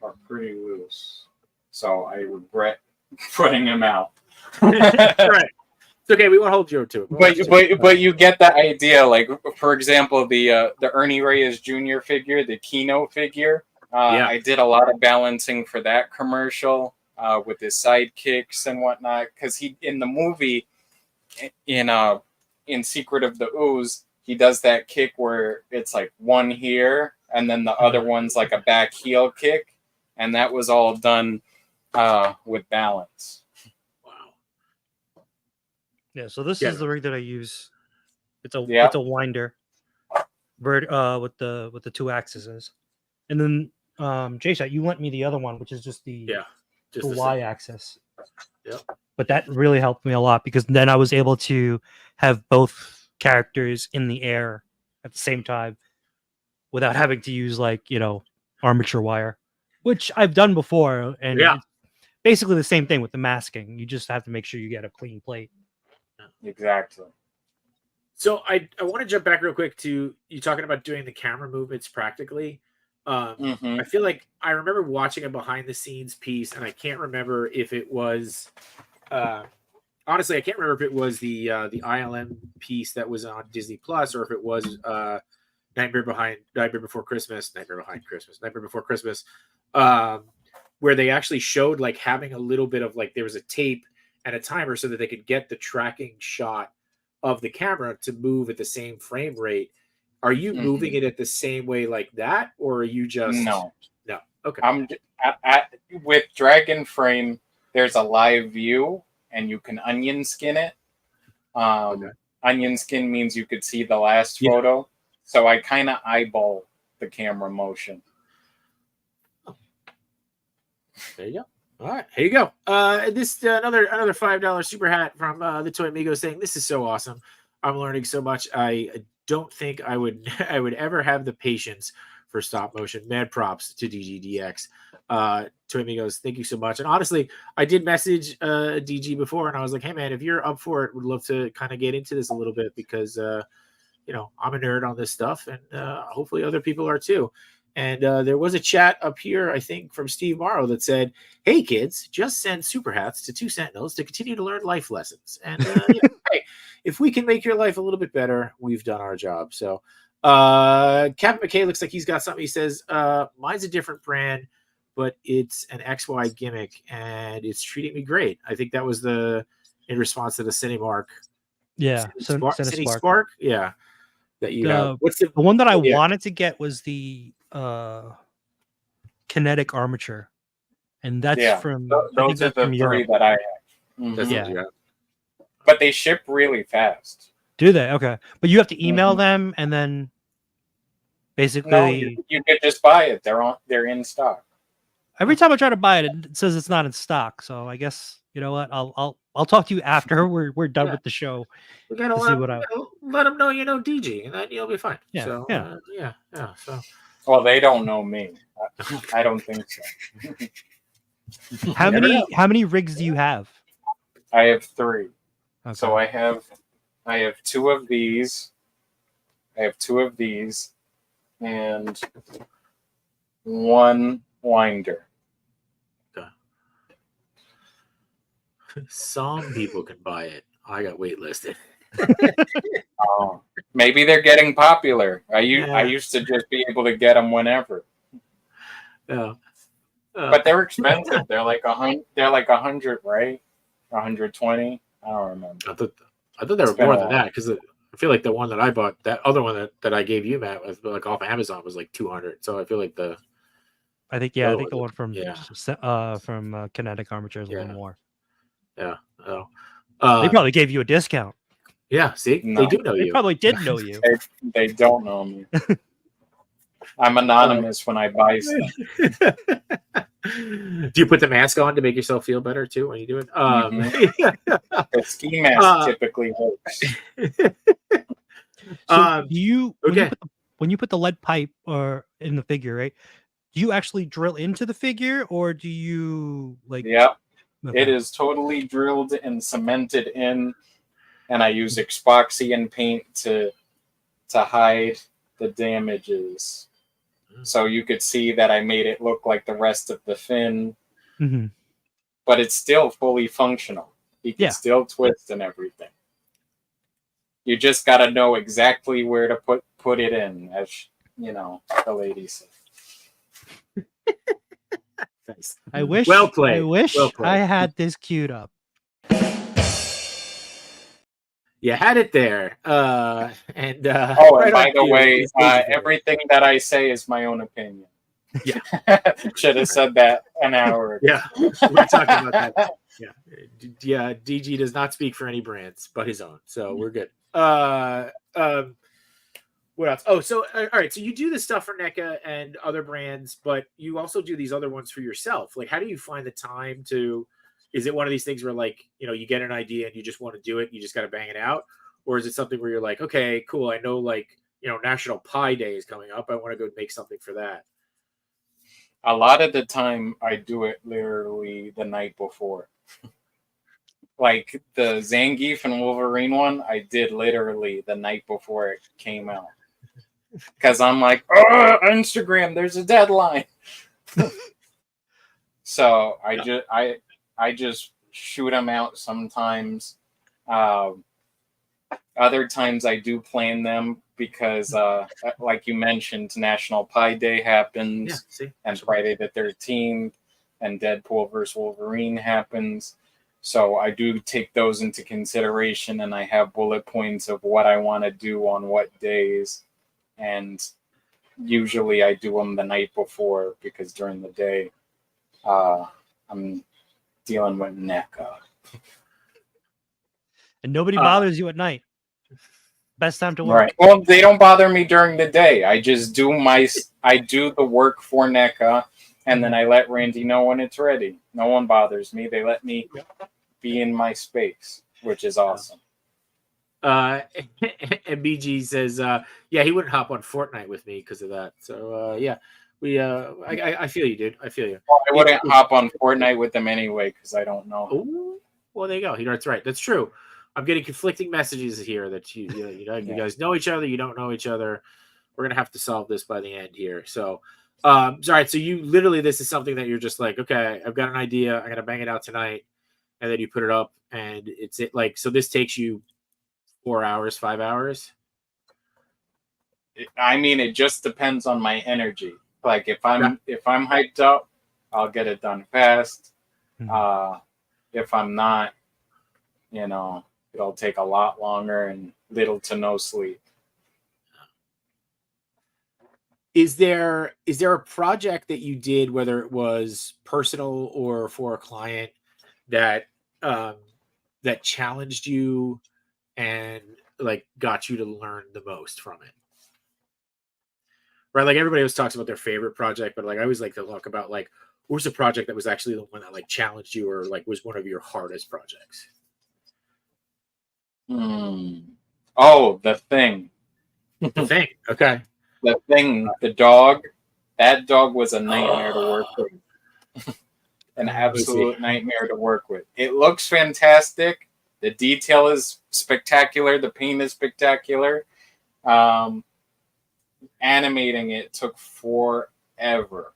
are pretty loose, so I regret putting him out. Right. It's okay. We won't hold you to it. But you get the idea. Like for example, the Ernie Reyes Jr. figure, the Kino figure. I did a lot of balancing for that commercial with his sidekicks and whatnot. Because he in the movie, in Secret of the Ooze, he does that kick where it's like one here and then the other one's like a back heel kick, and that was all done with balance. Yeah, so this is the rig that I use. It's a winder, with the 2 axes, and then J-Shot, you lent me the other one, which is just the Y axis. Yep. But that really helped me a lot because then I was able to have both characters in the air at the same time without having to use armature wire, which I've done before, and it's basically the same thing with the masking. You just have to make sure you get a clean plate. Exactly. So I want to jump back real quick to you talking about doing the camera movements practically. I feel like I remember watching a behind the scenes piece, and I can't remember if it was honestly, I can't remember if it was the ILM piece that was on Disney Plus or if it was Nightmare Before Christmas, where they actually showed like having a little bit of like there was a tape and a timer so that they could get the tracking shot of the camera to move at the same frame rate. Are you moving it at the same way like that, or are you just no? Okay. With Dragon Frame, there's a live view, and you can onion skin it. Onion skin means you could see the last photo, so I kind of eyeball the camera motion. There you go. All right, here you go. This another $5 super hat from the Toy Amigos saying, "This is so awesome. I'm learning so much. I don't think I would ever have the patience for stop motion. Mad props to DGDX. Toy Amigos, thank you so much. And honestly, I did message DG before, and I was like, hey man, if you're up for it, would love to kind of get into this a little bit because I'm a nerd on this stuff, and hopefully other people are too." And there was a chat up here, I think, from Steve Morrow that said, "Hey kids, just send super hats to 2 Sentinels to continue to learn life lessons. And hey, if we can make your life a little bit better, we've done our job." So Captain McKay looks like he's got something. He says, "Mine's a different brand, but it's an XY gimmick, and it's treating me great." I think that was in response to the Cinemark. Yeah, Spark. Yeah, that you have. What's the one that I wanted to get was the kinetic armature, and that's from those are the 3 that I have. That's what you have. But they ship really fast. Do they? Okay, but you have to email Mhm. them and then basically. No, you can just buy it. They're in stock. Every time I try to buy it, it says it's not in stock. So I guess you know what? I'll talk to you after we're done Yeah. with the show. We gotta To see what I- let them know you know DG, and then you'll be fine. Yeah, So yeah. yeah. So Well, they don't know me. I don't think so. How never know. many rigs do you have? I have 3. Okay. So I have 2 of these. I have 2 of these, and 1 winder. Some people can buy it. I got waitlisted. Oh, maybe they're getting popular. I Yeah. used to just be able to get them whenever, Yeah. but they're expensive. They're like 100. They're like 100, right? 120. I don't remember. I thought they were It's been more a than while. that because I feel like the one that I bought, that other one that I gave you, Matt, was like off Amazon was like 200. So I feel like the the other one from yeah. Kinetic Armature is a little Yeah. more. Yeah. Oh. They probably gave you a discount. Yeah. See, No. they do know They you. probably did know you. They don't know me. I'm anonymous when I buy stuff. Do you put the mask on to make yourself feel better too when you do it? The ski mask typically works. So do you okay. when you put the lead pipe or in the figure, right? Do you actually drill into the figure, or do you like? Yep. Okay. It is totally drilled and cemented in, and I use epoxy and paint to hide the damages. So you could see that I made it look like the rest of the fin, Mm-hmm. but it's still fully functional. You can Yeah. still twist and everything. You just got to know exactly where to put it in, as you know, the lady said. Nice. I wish. Well played. I wish Well played. I had this queued up. You had it there. And Oh, right and by on the cue way, is Daisy Bear. everything that I say is my own opinion. Yeah. Should have said that an hour ago. Yeah, we're talking about that. Yeah, DG does not speak for any brands but his own, so we're good. What else? Oh, so all right. So you do this stuff for NECA and other brands, but you also do these other ones for yourself. Like, how do you find the time to? Is it one of these things where, like, you know, you get an idea and you just want to do it, you just got to bang it out, or is it something where you're like, okay, cool, I know, like, you know, National Pie Day is coming up, I want to go make something for that. A lot of the time, I do it literally the night before. Like the Zangief and Wolverine one, I did literally the night before it came out. Because I'm like, oh, Instagram, there's a deadline. So I just shoot them out sometimes. Other times I do plan them because, like you mentioned, National Pie Day happens, and Friday the 13th, and Deadpool vs. Wolverine happens. So I do take those into consideration, and I have bullet points of what I want to do on what days. And usually I do them the night before because during the day I'm dealing with NECA. And nobody bothers you at night. Best time to work. Right. Well, they don't bother me during the day. I just do the work for NECA, and then I let Randy know when it's ready. No one bothers me. They let me be in my space, which is awesome. And BG says, yeah, he wouldn't hop on Fortnite with me because of that. So yeah, I feel you, dude. I feel you. Well, I wouldn't hop on Fortnite with them anyway because I don't know. Ooh, well, there you go. That's right. That's true. I'm getting conflicting messages here that you guys know each other, you don't know each other. We're gonna have to solve this by the end here. So, all right. So you literally, this is something that you're just like, okay, I've got an idea. I'm gonna bang it out tonight, and then you put it up, and it's it. Like, so this takes you 4 hours, 5 hours. I mean, it just depends on my energy. Like if I'm hyped up, I'll get it done fast. If I'm not, you know, it'll take a lot longer and little to no sleep. Is there a project that you did, whether it was personal or for a client, that that challenged you and like got you to learn the most from it? Right, like everybody always talks about their favorite project, but like I always like to talk about like what was the project that was actually the one that like challenged you or like was one of your hardest projects? Oh, The Thing. The Thing. Okay. The Thing, the dog. That dog was a nightmare to work with. An absolute nightmare to work with. It looks fantastic. The detail is spectacular. The paint is spectacular. Animating it took forever.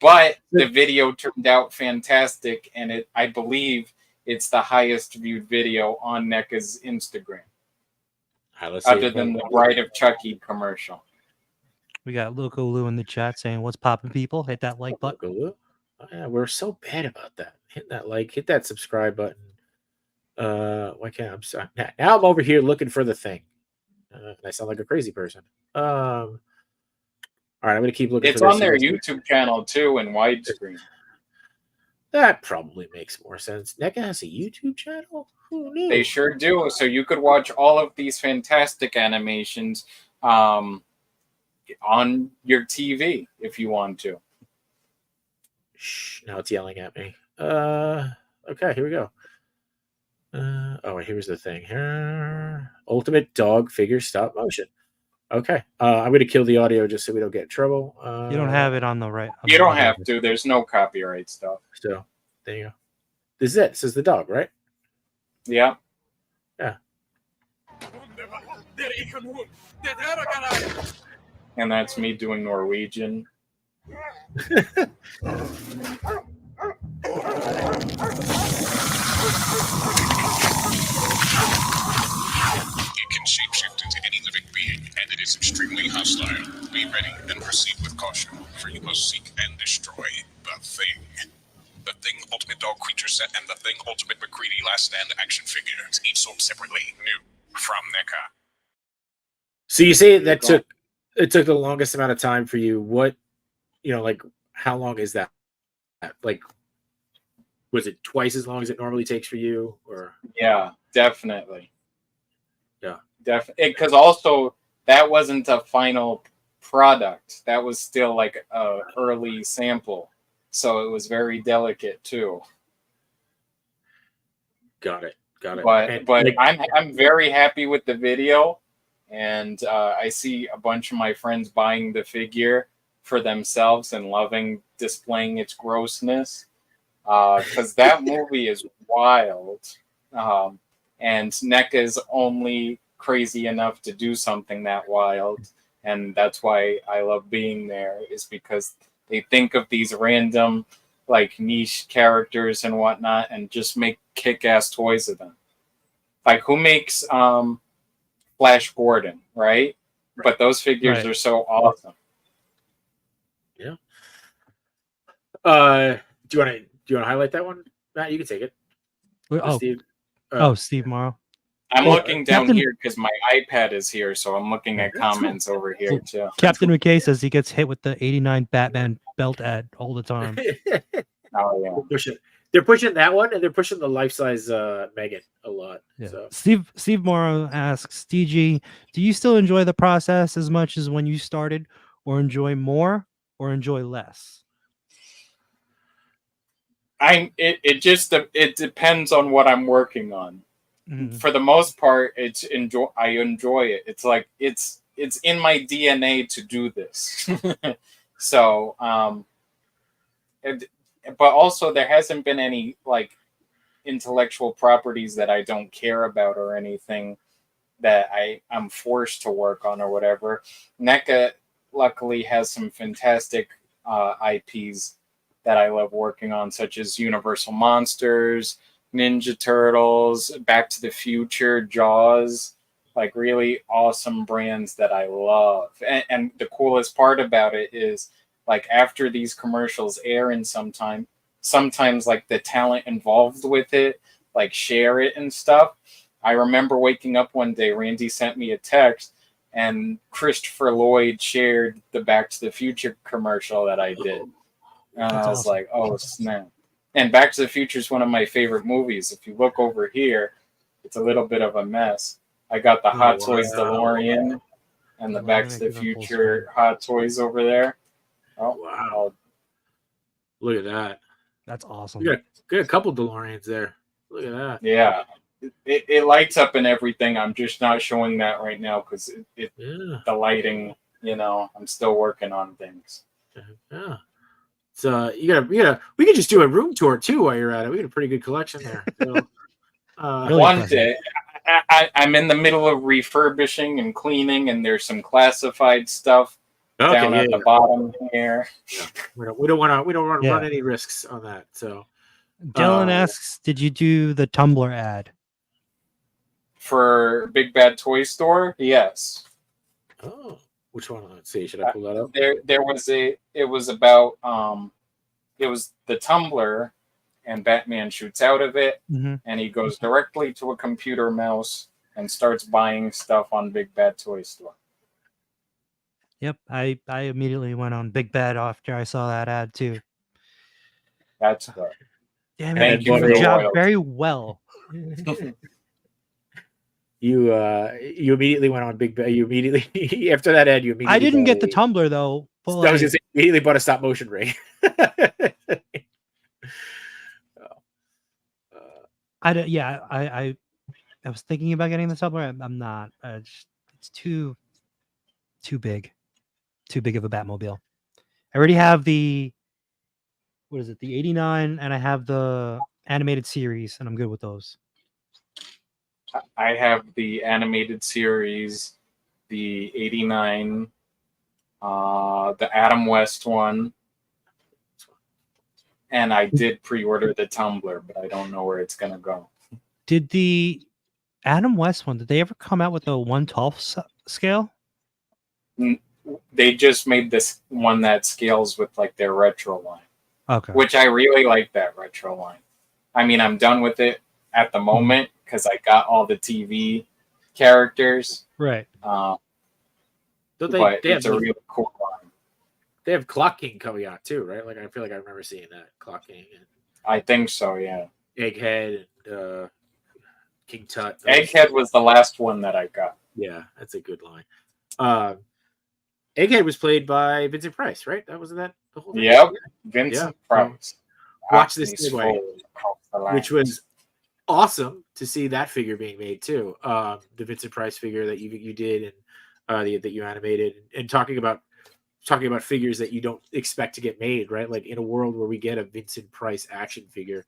But the video turned out fantastic, and I believe it's the highest viewed video on NECA's Instagram. Other than the Bride of Chucky commercial. We got Loco Lou in the chat saying, "What's poppin', people? Hit that like button." Oh, yeah, we're so bad about that. Hit that like, hit that subscribe button. Why can't I'm sorry. Now I'm over here looking for The Thing. I sound like a crazy person. All right, I'm gonna keep looking. It's on their YouTube channel too in widescreen. That probably makes more sense. NECA has a YouTube channel? Who knew? They sure do. So you could watch all of these fantastic animations on your TV if you want to. Shh, now it's yelling at me. Okay, here we go. Oh, here's the thing. Ultimate dog figure stop motion. Okay. I'm going to kill the audio just so we don't get in trouble. You don't have it on the right. You don't have to. There's no copyright stuff. So there you go. This is it. This is the dog, right? Yeah. Yeah. And that's me doing Norwegian. It can shapeshift into any living being, and it is extremely hostile. Be ready and proceed with caution, for you must seek and destroy the Thing. The Thing Ultimate Dog Creature Set and the Thing Ultimate McCready Last Stand action figures, each sold separately, new from NECA. So you say that it took the longest amount of time for you. What, like how long is that? Like, was it twice as long as it normally takes for you, or? Yeah, definitely. Yeah, definitely. Because also that wasn't a final product. That was still like a early sample, so it was very delicate too. Got it. But I'm very happy with the video, and I see a bunch of my friends buying the figure for themselves and loving displaying its grossness. Because that movie is wild, and NECA is only crazy enough to do something that wild, and that's why I love being there, is because they think of these random, like, niche characters and whatnot, and just make kick-ass toys of them. Like, who makes Flash Gordon, right? But those figures are so awesome. Yeah. Do you want to highlight that one, Matt? You can take it. Steve Morrow. I'm looking down here because my iPad is here, so I'm looking at comments over here too. Captain McKay says he gets hit with the '89 Batman belt ad all the time. Oh yeah, they're pushing that one, and they're pushing the life-size Megan a lot. Yeah. So. Steve Morrow asks, DG, do you still enjoy the process as much as when you started, or enjoy more, or enjoy less? It depends on what I'm working on. Mm-hmm. For the most part, I enjoy it. It's like it's in my DNA to do this. So, but also there hasn't been any like intellectual properties that I don't care about or anything that I'm forced to work on or whatever. NECA luckily has some fantastic IPs that I love working on, such as Universal Monsters, Ninja Turtles, Back to the Future, Jaws, like really awesome brands that I love. And the coolest part about it is, like, after these commercials air in sometimes like the talent involved with it, like, share it and stuff. I remember waking up one day, Randy sent me a text, and Christopher Lloyd shared the Back to the Future commercial that I did. And I was like, oh, snap. And Back to the Future is one of my favorite movies. If you look over here, it's a little bit of a mess. I got the Hot Toys DeLorean and the Back to the Future Hot Toys over there. Oh, wow. Look at that. That's awesome. We got a couple DeLoreans there. Look at that. Yeah. It lights up and everything. I'm just not showing that right now because the lighting, I'm still working on things. Yeah. So we could just do a room tour too while you're at it. We got a pretty good collection there. So, Really one impressive. day, I'm in the middle of refurbishing and cleaning, and there's some classified stuff down at the bottom here. Yeah. We don't want to run any risks on that. So Dylan asks, did you do the Tumblr ad? For Big Bad Toy Store? Yes. Oh, which one? Let's see. Should I pull that up? It was about it was the Tumblr, and Batman shoots out of it, and he goes directly to a computer mouse and starts buying stuff on Big Bad Toy Store. Yep, I immediately went on Big Bad after I saw that ad too. That's good. Damn Thank it, you you for did the your job royalty. very well. You immediately went on Big Bad. You immediately after that ad, you immediately. I didn't get the Tumblr though. I was gonna say, immediately bought a stop motion ring. I was thinking about getting the Tumblr. I'm not. It's too big of a Batmobile. I already have the the 89, and I have the animated series, and I'm good with those. I have the animated series, the 89, the Adam West one, and I did pre-order the Tumblr, but I don't know where it's gonna go. Did the Adam West one? Did they ever come out with a 1/12 scale? They just made this one that scales with like their retro line. Okay. Which I really like that retro line. I mean, I'm done with it at the moment because I got all the TV characters. Right. But they it's a really cool line. They have Clock King coming out too, right? Like I feel like I remember seeing that Clock King. And I think so, yeah. Egghead and King Tut. Egghead was the last one that I got. Yeah, that's a good line. Egghead was played by Vincent Price, right? That wasn't that the whole thing? Yep, Vincent Price. Watch this segue, which was awesome to see that figure being made too. The Vincent Price figure that you did and that you animated, and talking about figures that you don't expect to get made, right? Like in a world where we get a Vincent Price action figure,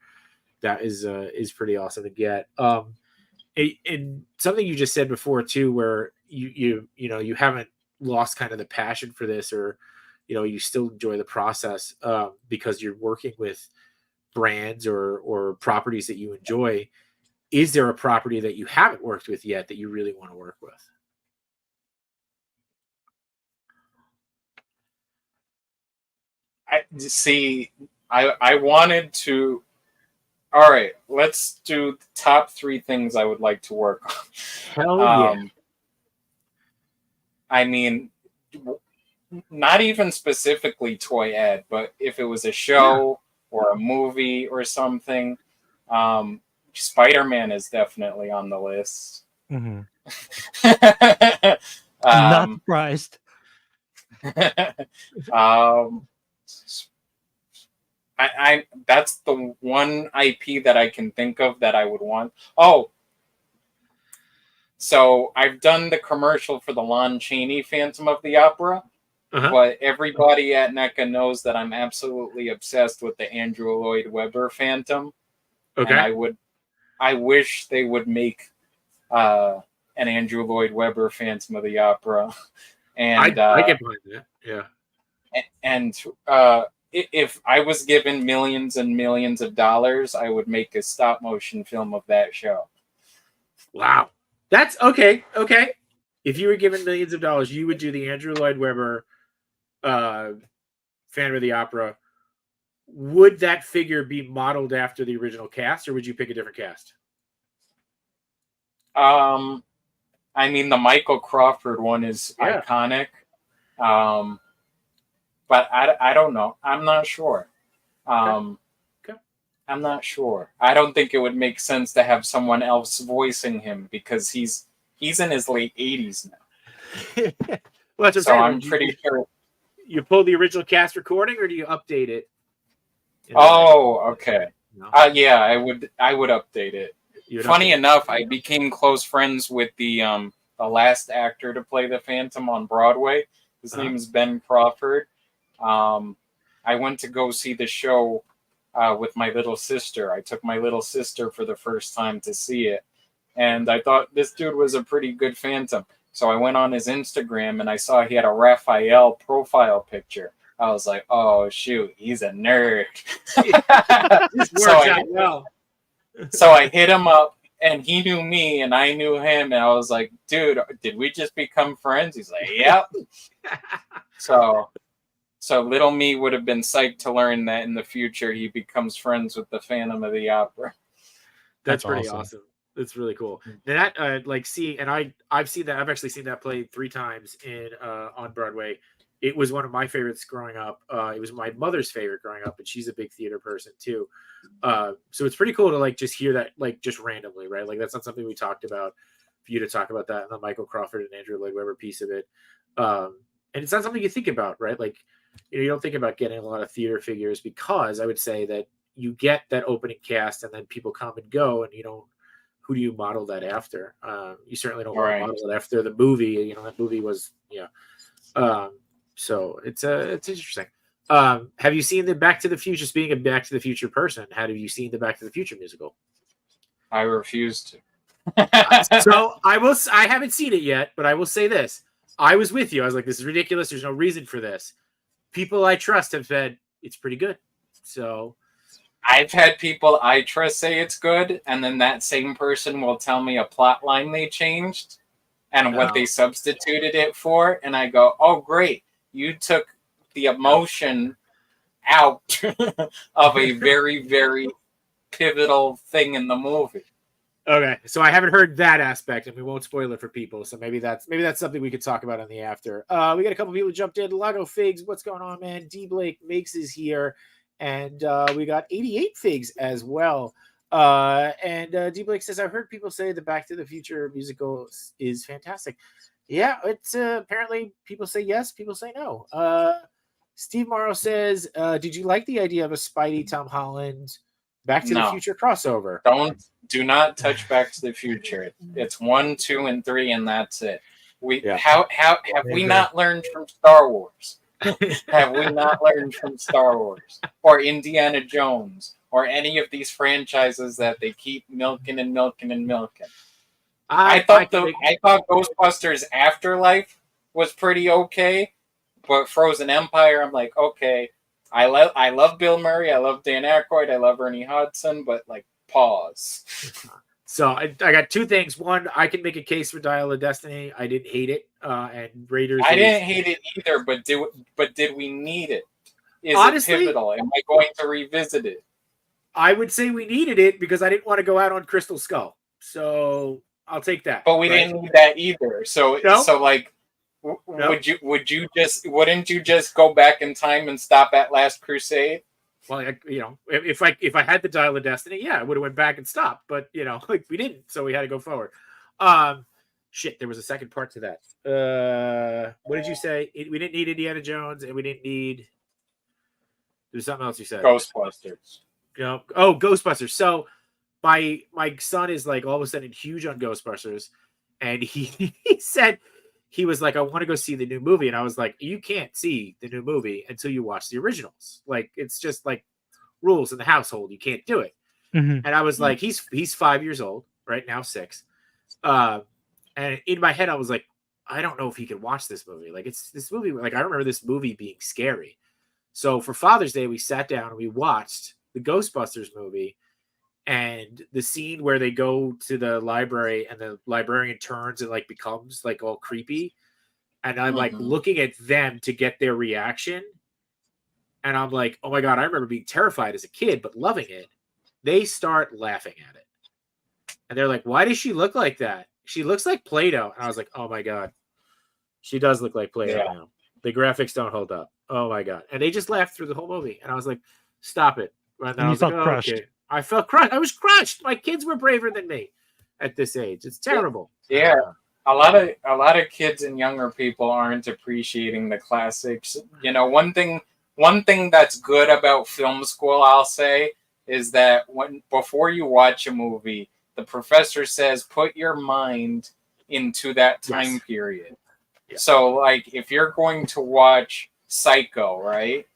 that is pretty awesome to get. And something you just said before too, where you haven't lost kind of the passion for this, or you still enjoy the process because you're working with brands or properties that you enjoy. Is there a property that you haven't worked with yet that you really want to work with? I wanted to. All right, let's do the top 3 things I would like to work on. Hell yeah. I mean, not even specifically toy ed, but if it was a show or a movie or something, Spider-Man is definitely on the list. Mm-hmm. I'm not surprised. I that's the one IP that I can think of that I would want. Oh, so I've done the commercial for the Lon Chaney Phantom of the Opera, but everybody at NECA knows that I'm absolutely obsessed with the Andrew Lloyd Webber Phantom. Okay, and I wish they would make an Andrew Lloyd Webber Phantom of the Opera, and I get behind that. Yeah, and if I was given millions and millions of dollars, I would make a stop motion film of that show. Wow. That's okay. Okay. If you were given millions of dollars, you would do the Andrew Lloyd Webber Phantom of the Opera. Would that figure be modeled after the original cast, or would you pick a different cast? I mean, the Michael Crawford one is iconic. But I don't know. I'm not sure. Okay. I'm not sure. I don't think it would make sense to have someone else voicing him because he's in his late 80s now. Well, that's what So I'm I'm saying. pretty sure. You pull the original cast recording, or do you update it? Oh, okay. No. Yeah, I would update it. Funny enough, I became close friends with the last actor to play the Phantom on Broadway. His name is Ben Crawford. I went to go see the show with my little sister. I took my little sister for the first time to see it, and I thought this dude was a pretty good Phantom. So I went on his Instagram and I saw he had a Raphael profile picture. I was like, oh shoot, he's a nerd. So I hit him up, and he knew me and I knew him, and I was like, dude, did we just become friends? He's like, yep. So little me would have been psyched to learn that in the future he becomes friends with the Phantom of the Opera. That's pretty awesome. It's really cool. That I've seen that. I've actually seen that play 3 times on Broadway. It was one of my favorites growing up. It was my mother's favorite growing up, and she's a big theater person too. So it's pretty cool to like just hear that like just randomly, right? Like that's not something we talked about. For you to talk about that and the Michael Crawford and Andrew Lloyd Webber piece of it, and it's not something you think about, right? Like you don't think about getting a lot of theater figures because I would say that you get that opening cast and then people come and go, and you don't. Who do you model that after? You certainly don't want to model it after the movie. You know that movie was so it's interesting. Have you seen the Back to the Future? Being a Back to the Future person, have you seen the Back to the Future musical? I refuse to. So I haven't seen it yet, but I will say this: I was with you. I was like, "This is ridiculous. There's no reason for this." People I trust have said it's pretty good. So I've had people I trust say it's good, and then that same person will tell me a plot line they changed and what they substituted it for, and I go, "Oh, great! You took the emotion out of a very, very pivotal thing in the movie." Okay, so I haven't heard that aspect, and we won't spoil it for people. So maybe that's something we could talk about on the after. We got a couple people jumped in. Lago Figs, what's going on, man? D Blake Makes is here, and we got 88 Figs as well. And D Blake says, I've heard people say the Back to the Future musical is fantastic. Yeah, it's apparently people say yes, people say no. Steve Morrow says, did you like the idea of a Spidey Tom Holland Back to the Future crossover? Do not touch Back to the Future. It's 1, 2, and 3, and that's it. Have we not learned from Star Wars? Have we not learned from Star Wars or Indiana Jones or any of these franchises that they keep milking and milking and milking? I thought Ghostbusters Afterlife was pretty okay, but Frozen Empire, I'm like, okay, I love Bill Murray, I love Dan Aykroyd, I love Ernie Hudson, but like, pause. So I got 2 things. One, I can make a case for Dial of Destiny. I didn't hate it, and Raiders. I didn't hate it either, but did we need it? Honestly, it pivotal? Am I going to revisit it? I would say we needed it because I didn't want to go out on Crystal Skull. So I'll take that. But we didn't need that either. So like, wouldn't you just go back in time and stop at Last Crusade? Well, if I had the Dial of Destiny, yeah, I would have went back and stopped. But like we didn't, so we had to go forward. Shit, there was a second part to that. What did you say? We didn't need Indiana Jones, and we didn't need. There's something else you said. Ghostbusters. Ghostbusters. So my son is like all of a sudden huge on Ghostbusters, and he said. He was like, I want to go see the new movie. And I was like, you can't see the new movie until you watch the originals. Like, it's just like rules in the household. You can't do it. Mm-hmm. And I was like, he's 5 years old, right now 6. And in my head, I was like, I don't know if he can watch this movie. Like, it's this movie. Like, I remember this movie being scary. So for Father's Day, we sat down and we watched the Ghostbusters movie. And the scene where they go to the library and the librarian turns and like becomes like all creepy. And I'm like looking at them to get their reaction. And I'm like, oh my God, I remember being terrified as a kid, but loving it. They start laughing at it. And they're like, why does she look like that? She looks like Play-Doh. And I was like, oh my God, she does look like Play-Doh now. The graphics don't hold up. Oh my God. And they just laughed through the whole movie. And I was like, stop it. And you felt crushed. Okay. I felt crushed. I was crushed. My kids were braver than me at this age. It's terrible. Yeah. A lot of kids and younger people aren't appreciating the classics. You know, one thing that's good about film school, I'll say, is that before you watch a movie, the professor says put your mind into that time period. Yeah. So, like, if you're going to watch Psycho, right?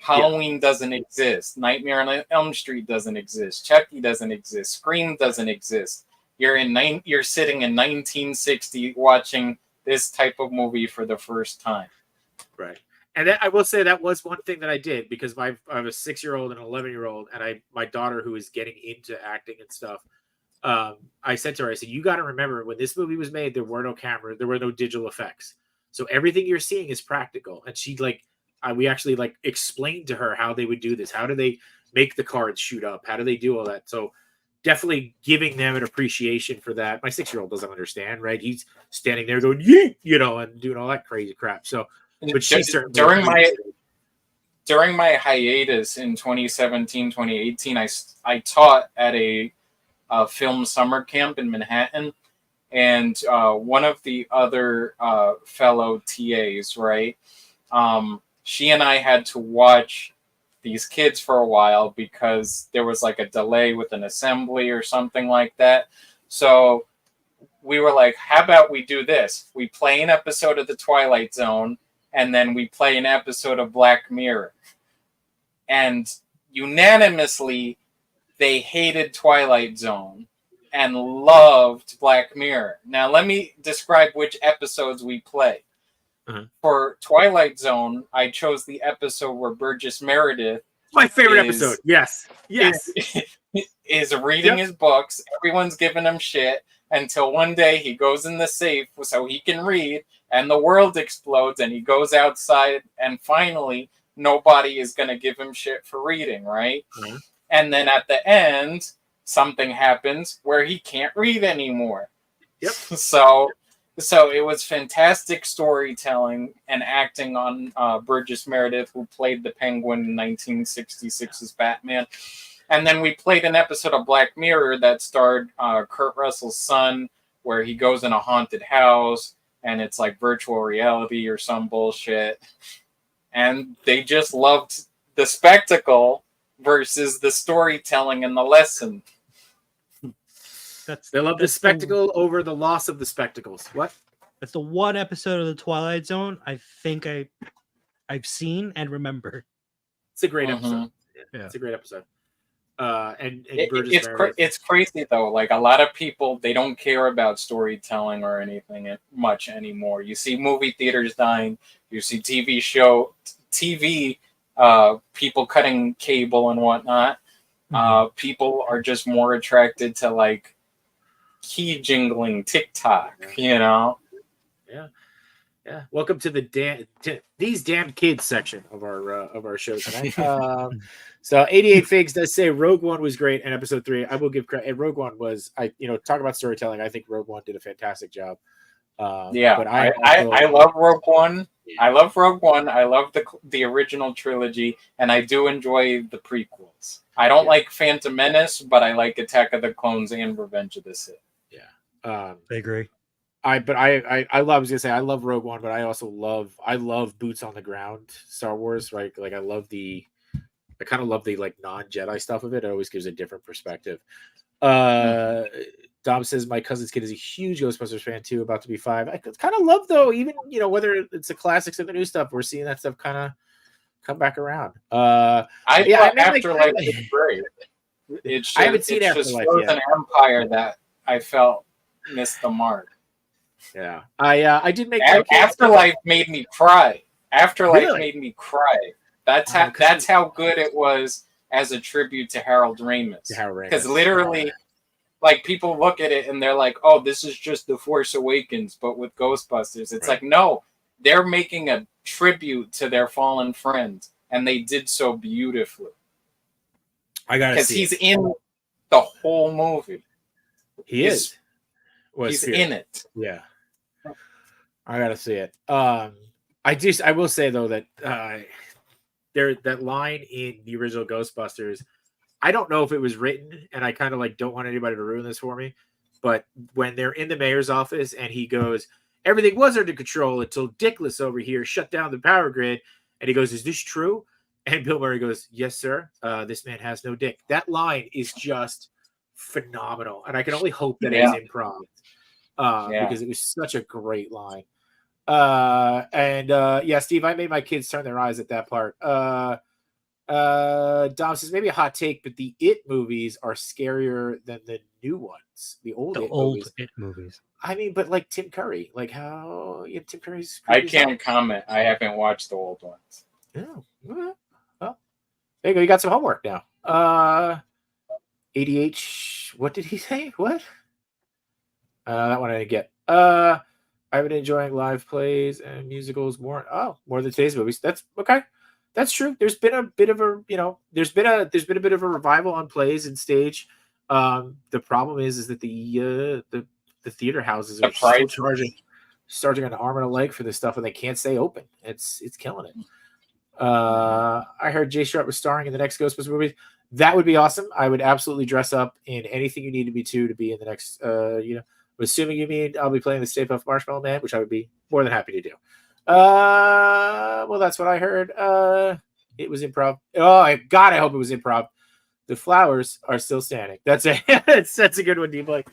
Halloween doesn't exist. Nightmare on Elm Street doesn't exist. Chucky doesn't exist. Scream doesn't exist. You're sitting in 1960 watching this type of movie for the first time. Right. And then I will say that was one thing that I did, because I have a 6-year-old and an 11-year-old, and my daughter, who is getting into acting and stuff, I said to her, I said, you got to remember, when this movie was made, there were no cameras, there were no digital effects. So everything you're seeing is practical. And she we actually explained to her how they would do this. How do they make the cards shoot up? How do they do all that? So definitely giving them an appreciation for that. My 6-year-old doesn't understand, right? He's standing there going, yeet, and doing all that crazy crap. So, but she certainly during my hiatus in 2017, 2018, I taught at a film summer camp in Manhattan, and one of the other fellow TAs, right? She and I had to watch these kids for a while because there was a delay with an assembly or something like that. So we were like, how about we do this? We play an episode of The Twilight Zone, and then we play an episode of Black Mirror. And unanimously, they hated Twilight Zone and loved Black Mirror. Now, let me describe which episodes we play. For Twilight Zone, I chose the episode where Burgess Meredith, my favorite episode. Yes. Is reading his books. Everyone's giving him shit until one day he goes in the safe so he can read, and the world explodes, and he goes outside, and finally nobody is going to give him shit for reading, right? Mm-hmm. And then at the end, something happens where he can't read anymore. Yep. So it was fantastic storytelling and acting on Burgess Meredith, who played the Penguin in 1966's Batman. And then we played an episode of Black Mirror that starred Kurt Russell's son, where he goes in a haunted house, and it's like virtual reality or some bullshit. And they just loved the spectacle versus the storytelling and the lesson. They love the spectacle over the loss of the spectacles. What? That's the one episode of The Twilight Zone I think I've seen and remember. It's a great episode. Yeah. It's a great episode. It's crazy though. Like, a lot of people, they don't care about storytelling or anything much anymore. You see movie theaters dying. You see TV people cutting cable and whatnot. People are just more attracted to key jingling TikTok, Yeah. Welcome to the these damn kids section of our show tonight. So 88 Figs does say Rogue One was great, and episode 3, I will give credit. And Rogue One was, talk about storytelling. I think Rogue One did a fantastic job. But I love Rogue One. I love Rogue One. I love the original trilogy, and I do enjoy the prequels. I don't like Phantom Menace, but I like Attack of the Clones and Revenge of the Sith. I agree. I was gonna say I love Rogue One, but I also love boots on the ground Star Wars, right? I kind of love the non-Jedi stuff of it. It always gives a different perspective. Dom says my cousin's kid is a huge Ghostbusters fan too, about to be 5. I kind of love though, even whether it's the classics or the new stuff, we're seeing that stuff kind of come back around. Afterlife is great. I haven't seen Afterlife yet. An Empire that I felt missed the mark. Yeah, I did make Afterlife made me cry. Afterlife made me cry. That's how good it was as a tribute to Harold Ramis. Because literally, people look at it and they're like, "Oh, this is just The Force Awakens, but with Ghostbusters." It's no, they're making a tribute to their fallen friends, and they did so beautifully. I gotta see, because he's in the whole movie. He's in it. Yeah, I gotta see it. I will say though that that line in the original Ghostbusters, I don't know if it was written, and I kind of like don't want anybody to ruin this for me. But when they're in the mayor's office and he goes, everything was under control until Dickless over here shut down the power grid. And he goes, is this true? And Bill Murray goes, yes, sir. This man has no dick. That line is just phenomenal. And I can only hope that it's improv because it was such a great line. Steve, I made my kids turn their eyes at that part. Dom says maybe a hot take, but the It movies are scarier than the new ones. The old It movies. I mean, but like Tim Curry, like how Tim Curry's. I can't comment. I haven't watched the old ones. Oh, well, there you go. You got some homework now. ADH. What did he say? What? That one I didn't get. I've been enjoying live plays and musicals more than today's movies. That's okay. That's true. There's been a bit of a, there's been a bit of a revival on plays and stage. The problem is that the theater houses are still charging an arm and a leg for this stuff, and they can't stay open. It's killing it. I heard Jay Sharp was starring in the next Ghostbusters movie. That would be awesome. I would absolutely dress up in anything you need me to be in the next. Assuming you mean I'll be playing the Stay Puft Marshmallow Man, which I would be more than happy to do. Well, that's what I heard. It was improv. Oh, God, I hope it was improv. The flowers are still standing. That's it. That's a good one, D-Boy.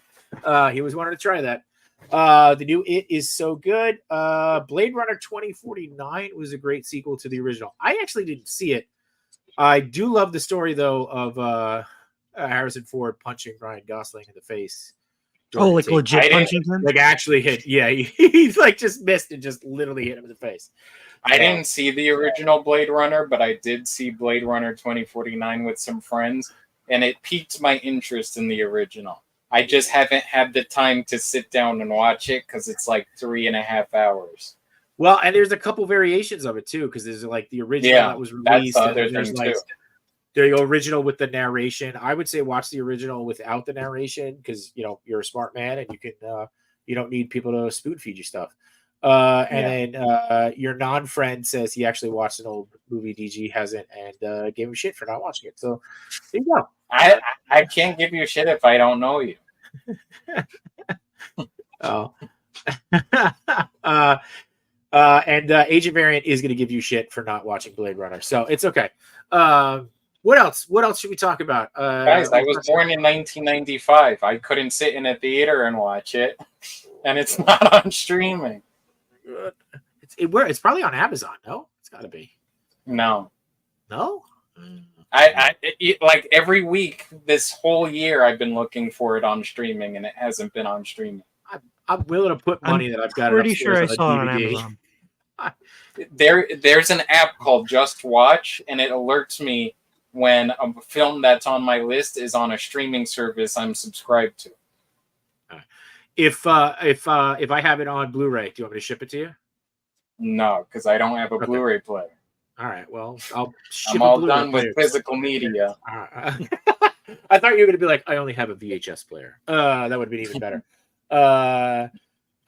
He was wanting to try that. The new It is so good. Blade Runner 2049 was a great sequel to the original. I actually didn't see it. I do love the story, though, of Harrison Ford punching Ryan Gosling in the face. Oh, like legit punching him? Like actually hit. Yeah, he's like just missed and just literally hit him in the face. I didn't see the original Blade Runner, but I did see Blade Runner 2049 with some friends, and it piqued my interest in the original. I just haven't had the time to sit down and watch it because it's like 3.5 hours. Well, and there's a couple variations of it too, because there's like the original that was released. That's the other there's thing like, too. There you go, original with the narration. I would say watch the original without the narration because you're a smart man and you can you don't need people to spoon feed you stuff. Then your non-friend says he actually watched an old movie. DG hasn't and gave him shit for not watching it. So there you go. I can't give you shit if I don't know you. Oh. Agent Variant is going to give you shit for not watching Blade Runner, so it's okay. What else? What else should we talk about? Guys, I was born in 1995. I couldn't sit in a theater and watch it, and it's not on streaming. It's probably on Amazon. No, it's got to be. No. I like every week this whole year I've been looking for it on streaming, and it hasn't been on streaming. I'm willing to put money that I've got. Pretty sure I saw it on Amazon. There's an app called Just Watch, and it alerts me when a film that's on my list is on a streaming service I'm subscribed to. If I have it on Blu-ray, do you want me to ship it to you? No, because I don't have a Blu-ray player. All right. Well, I'm all done with physical media. I thought you were going to be like, I only have a VHS player. That would have been even better. All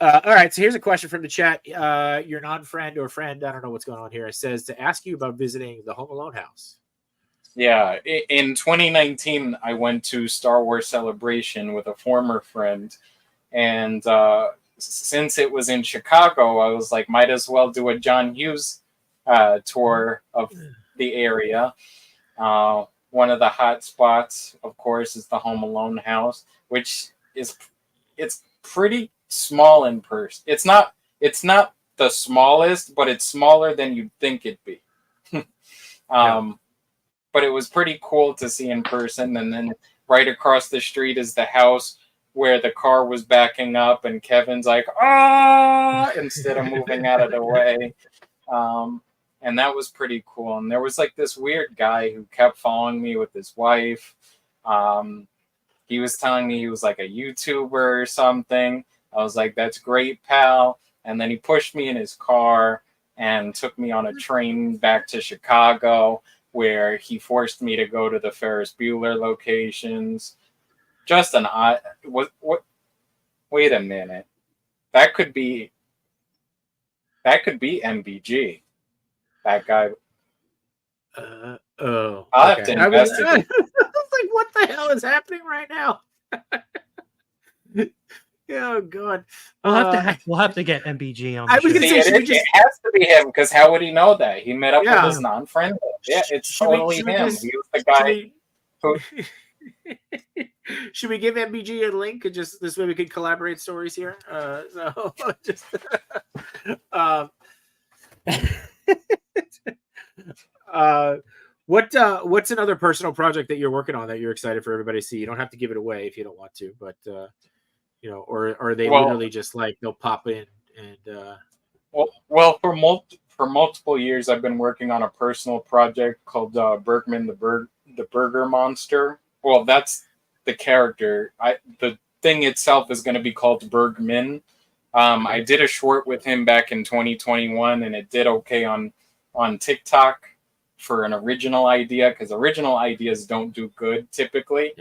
right. So here's a question from the chat. Your non-friend or friend, I don't know what's going on here. It says to ask you about visiting the Home Alone house. Yeah. In 2019, I went to Star Wars Celebration with a former friend. And since it was in Chicago, I was like, might as well do a John Hughes tour of the area. One of the hot spots, of course, is the Home Alone house, which is it's pretty small in person. It's not the smallest, but it's smaller than you'd think it'd be. But it was pretty cool to see in person. And then right across the street is the house where the car was backing up, and Kevin's like, instead of moving out of the way. And that was pretty cool. And there was like this weird guy who kept following me with his wife. He was telling me he was like a YouTuber or something. I was like, that's great, pal. And then he pushed me in his car and took me on a train back to Chicago, where he forced me to go to the Ferris Bueller locations. Just an odd... What? Wait a minute. That could be MBG. That guy. I'll have to investigate. the hell is happening right now? Oh God. We'll have to get MBG on. I The was show. gonna See, say, it has to be him because how would he know that? He met up Yeah. with his non-friend. Yeah, it's Should we- totally should we him. just- He was the guy. Should we give MBG a link and just this way we could collaborate stories here? So just what's another personal project that you're working on that you're excited for everybody to see? You don't have to give it away if you don't want to, but or are they literally just like they'll pop in and Well, for multiple years, I've been working on a personal project called Bergman the Burger Monster. Well, that's the character. The thing itself is going to be called Bergman. I did a short with him back in 2021, and it did okay on TikTok for an original idea because original ideas don't do good typically.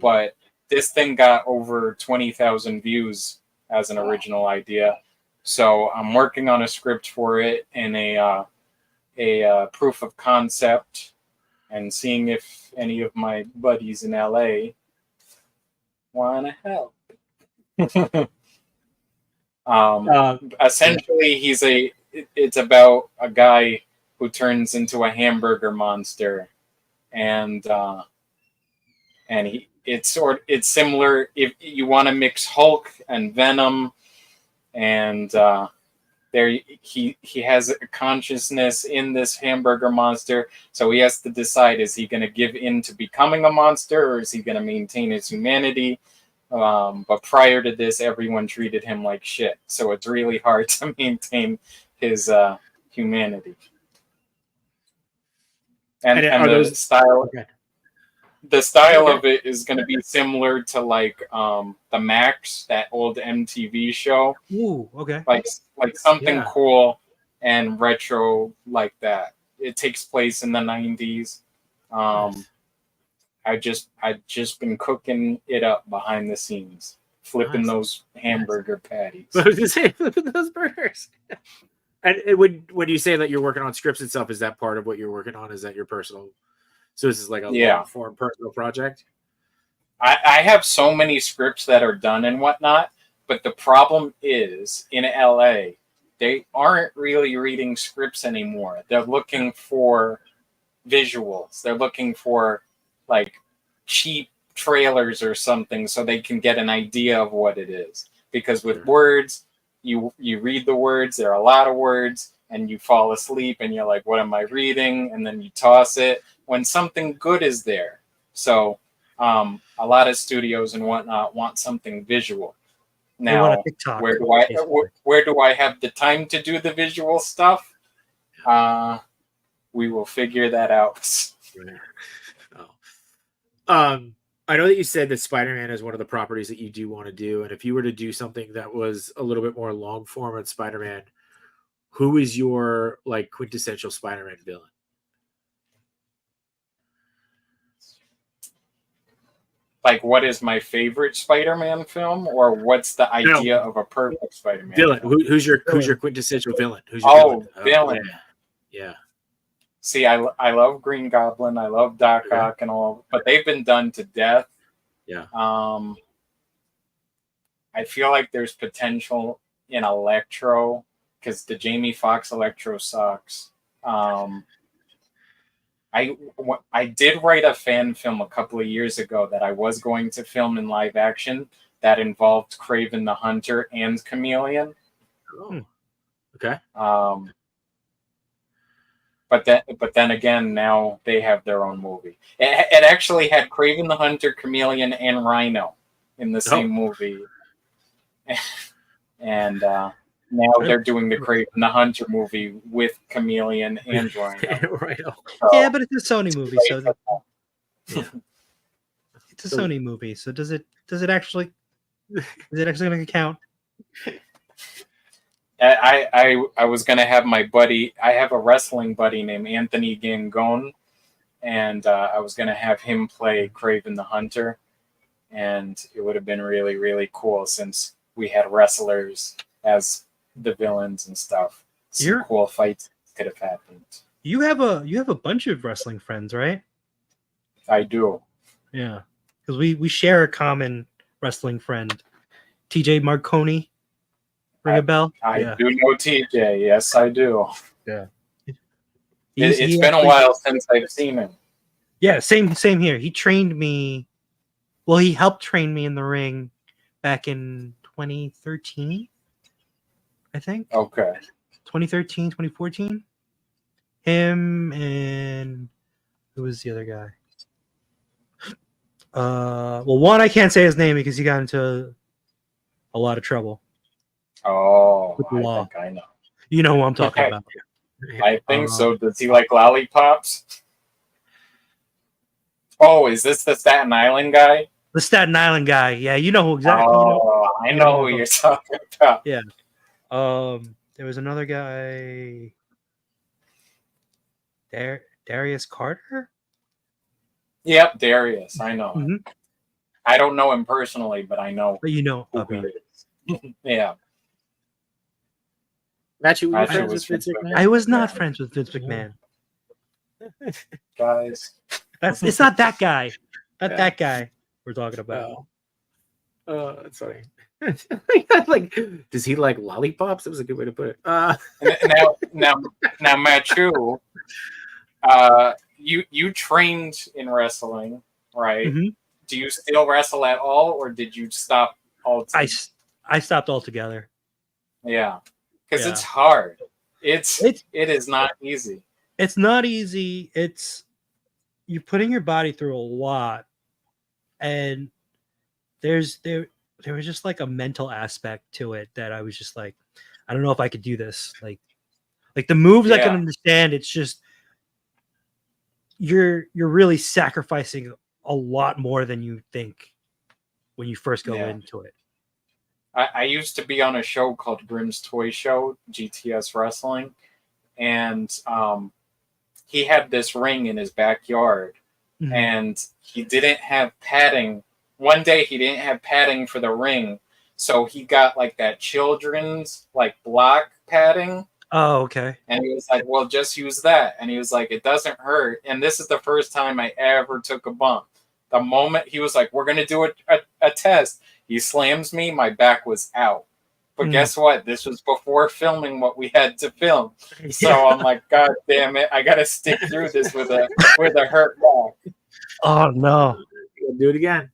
But this thing got over 20,000 views as an original idea. So I'm working on a script for it and a proof of concept, and seeing if any of my buddies in LA want to help. Essentially, it's about a guy who turns into a hamburger monster, and it's similar if you want to mix Hulk and Venom, and there he has a consciousness in this hamburger monster, so he has to decide, is he going to give in to becoming a monster or is he going to maintain his humanity? But prior to this, everyone treated him like shit, so it's really hard to maintain his humanity. And the style, the style of it is going to be similar to like the Max, that old MTV show. Ooh, okay. Like something cool and retro like that. It takes place in the 90s. I've just been cooking it up behind the scenes, flipping those hamburger patties. I was gonna say, flipping those burgers. And when you say that you're working on scripts and stuff, is that part of what you're working on? Is that your personal? So this is like a long form personal project. I have so many scripts that are done and whatnot, but the problem is in LA, they aren't really reading scripts anymore. They're looking for visuals. They're looking for like cheap trailers or something so they can get an idea of what it is. Because with words, you read the words, there are a lot of words, and you fall asleep and you're like, what am I reading? And then you toss it when something good is there. So a lot of studios and whatnot want something visual. Now, where do I have the time to do the visual stuff? We will figure that out. I know that you said that Spider-Man is one of the properties that you do want to do, and if you were to do something that was a little bit more long form at Spider-Man, who is your like quintessential Spider-Man villain? Like, what is my favorite Spider-Man film, or what's the idea of a perfect Spider-Man villain? film? Who's your quintessential villain? Who's your villain? Yeah. See, I love Green Goblin, I love Doc Ock and all, but they've been done to death. Yeah. I feel like there's potential in Electro because the Jamie Foxx Electro sucks. I did write a fan film a couple of years ago that I was going to film in live action that involved Kraven the Hunter and Chameleon. Oh. Okay. But then again, now they have their own movie. It actually had Kraven the Hunter, Chameleon, and Rhino in the same movie. And now they're doing the Kraven the Hunter movie with Chameleon and Rhino. So, yeah, but it's a Sony movie, so it's a Sony movie. So does it actually going to count? I was gonna have my buddy. I have a wrestling buddy named Anthony Gangone, and I was gonna have him play Kraven the Hunter, and it would have been really, really cool since we had wrestlers as the villains and stuff. Some cool fights could have happened. You have a bunch of wrestling friends, right? I do. Yeah. because we share a common wrestling friend, TJ Marconi. Ring a bell? I do know TJ. Yes, I do. Yeah. It's been a while since I've seen him. Yeah, same here. He trained me. Well, he helped train me in the ring back in 2013, I think. Okay. 2013, 2014. Him and who was the other guy? Well, one I can't say his name because he got into a lot of trouble. Oh, With the law. think I know. You know who I'm talking about. I think so. Does he like lollipops? Oh, is this the Staten Island guy? The Staten Island guy. Yeah, you know who exactly. Oh, I know who you're talking about. Yeah. There was another guy. Darius Carter? Yep, Darius. I know. Mm-hmm. I don't know him personally, but I know. But you know who he is. Yeah. Matthew, were you Matthew friends was with Vince Vince McMahon? I was not friends with Vince McMahon. Guys. It's not that guy. Not Yeah. that guy we're talking about. That's funny. Like, does he like lollipops? That was a good way to put it. Now, Matthew, you trained in wrestling, right? Mm-hmm. Do you still wrestle at all, or did you stop altogether? I stopped altogether. Yeah, because Yeah. it's hard. It is not easy. It's not easy. You're putting your body through a lot, and there was just like a mental aspect to it that I was just like, I don't know if I could do this. Like the moves I can understand. It's just you're really sacrificing a lot more than you think when you first go into it. I used to be on a show called Grimm's Toy Show, GTS Wrestling, and he had this ring in his backyard, and he didn't have padding. One day he didn't have padding for the ring, so he got like that children's like block padding. Oh, okay. And he was like, well, just use that. And he was like, it doesn't hurt. And this is the first time I ever took a bump. The moment he was like, we're going to do a test, he slams me, my back was out. But guess what? This was before filming what we had to film. So I'm like, God damn it, I got to stick through this with a hurt back. Oh, no. Do it again.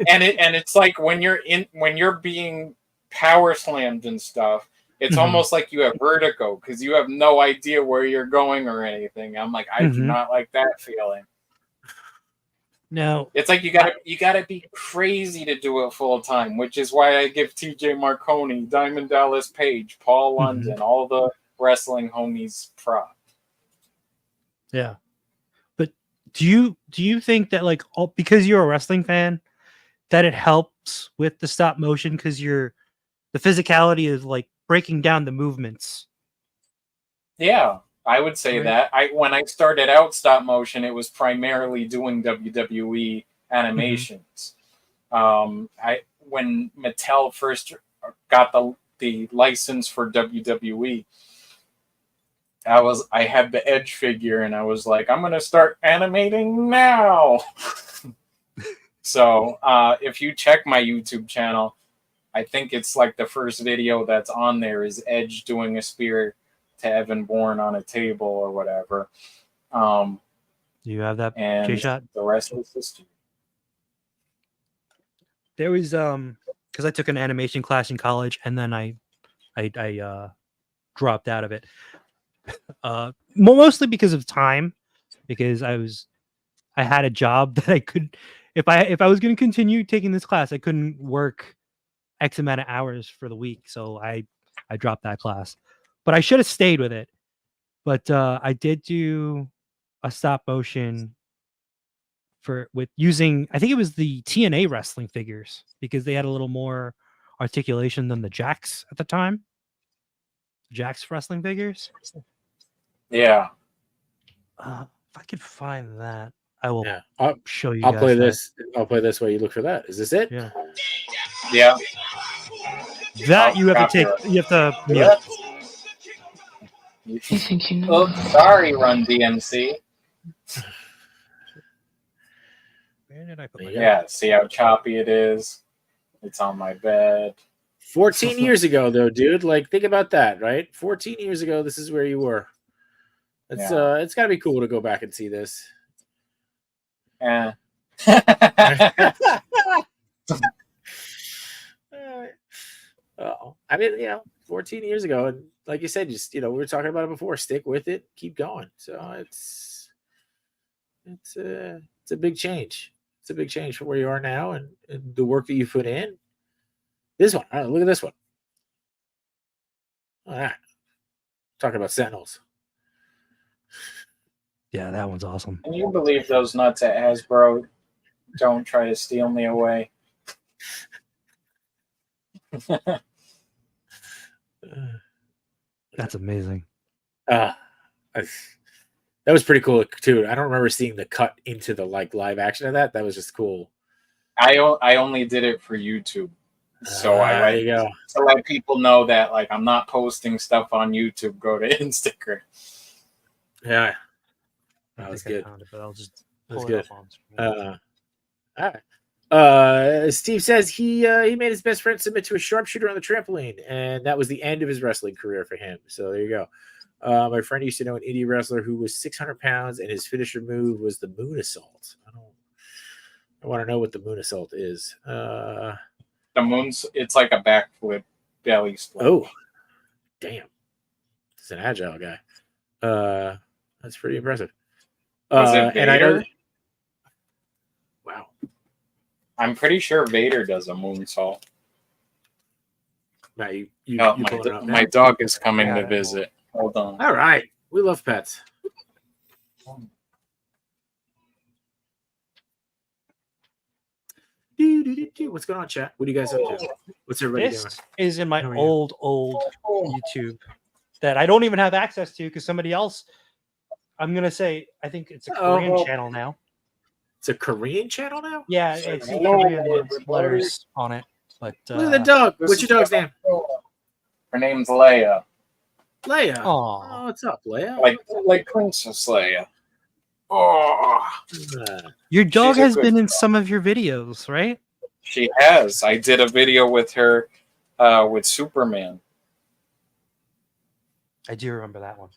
and it's like when you're being power slammed and stuff, it's almost like you have vertigo because you have no idea where you're going or anything. I'm like, I do not like that feeling. No, it's like you gotta be crazy to do it full time, which is why I give TJ Marconi, Diamond Dallas Page, Paul London, all the wrestling homies prop. Yeah, but do you think that like because you're a wrestling fan, that it helps with the stop motion because the physicality is like breaking down the movements? Yeah, I would say that. When I started out stop motion, it was primarily doing WWE animations. When Mattel first got the license for WWE, I had the Edge figure, and I was like, I'm gonna start animating now. So if you check my YouTube channel, I think it's like the first video that's on there is Edge doing a spear to Evan Bourne on a table or whatever. Do you have that J-Shot? The rest is history. There was because I took an animation class in college and then I dropped out of it. Mostly because of time, because I had a job that I could if I was going to continue taking this class, I couldn't work X amount of hours for the week, so I dropped that class. But I should have stayed with it. But I did do a stop motion with using, I think it was the TNA wrestling figures because they had a little more articulation than the Jax at the time. Jax wrestling figures. Yeah. If I could find that, I will show you. I'll play this. I'll play this while you look for that. Is this it? Yeah. Yeah. That you have to take. You have to. Yeah. You think you know? Oh, sorry, Run DMC. Where did I put my Yeah, see how choppy it is? It's on my bed. 14 years ago, though, dude. Like, think about that, right? 14 years ago, this is where you were. It's it's got to be cool to go back and see this. Yeah. Oh, I mean, 14 years ago, and like you said, just we were talking about it before. Stick with it, keep going. So it's a big change. It's a big change from where you are now and the work that you put in. This one, look at this one. All right, talking about Sentinels. Yeah, that one's awesome. Can you believe those nuts at Hasbro don't try to steal me away? That's amazing. That was pretty cool too. I don't remember seeing the cut into the live action of that. That was just cool. I only did it for YouTube, so I there you go. to let people know that I'm not posting stuff on YouTube. Go to Instagram. Yeah, that was good. But I'll just That's pull good. it up on screen. All right. Steve says he made his best friend submit to a sharpshooter on the trampoline, and that was the end of his wrestling career for him. So there you go. My friend used to know an indie wrestler who was 600 pounds, and his finisher move was the moon assault. I want to know what the moon assault is. The moon's it's like a backflip belly split. Oh, damn! It's an agile guy. That's pretty impressive. Was it Vader? And I know. Wow. I'm pretty sure Vader does a moonsault. Matt, My dog is coming to visit. Hold on. All right. We love pets. What's going on, chat? What do you guys up to? What's everybody doing? This is in my How are you? old YouTube that I don't even have access to because somebody else. I'm gonna say I think it's a Korean channel now. It's a Korean channel now? Yeah, it's Korean letters on it. But Look at the dog. What's your dog's name? Her name's Leia. Leia. Aw. Oh, what's up, Leia? Like Princess Leia. Oh, Your dog She's a has good been in dog. some of your videos, right? she has. I did a video with her with Superman. I do remember that one.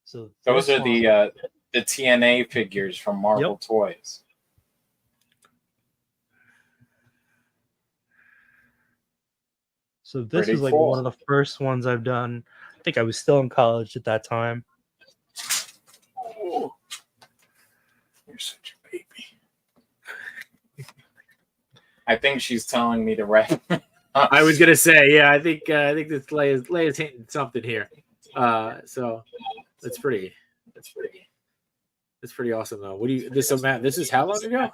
So Those this are one- the TNA figures from Marvel Toys. So this Pretty was like cool. one of the first ones I've done. I think I was still in college at that time. Oh, you're such a baby. I think she's telling me to write. I was gonna say, yeah, I think this Leia's hinting something here. So that's pretty awesome though. What do you Matt, this is how long ago?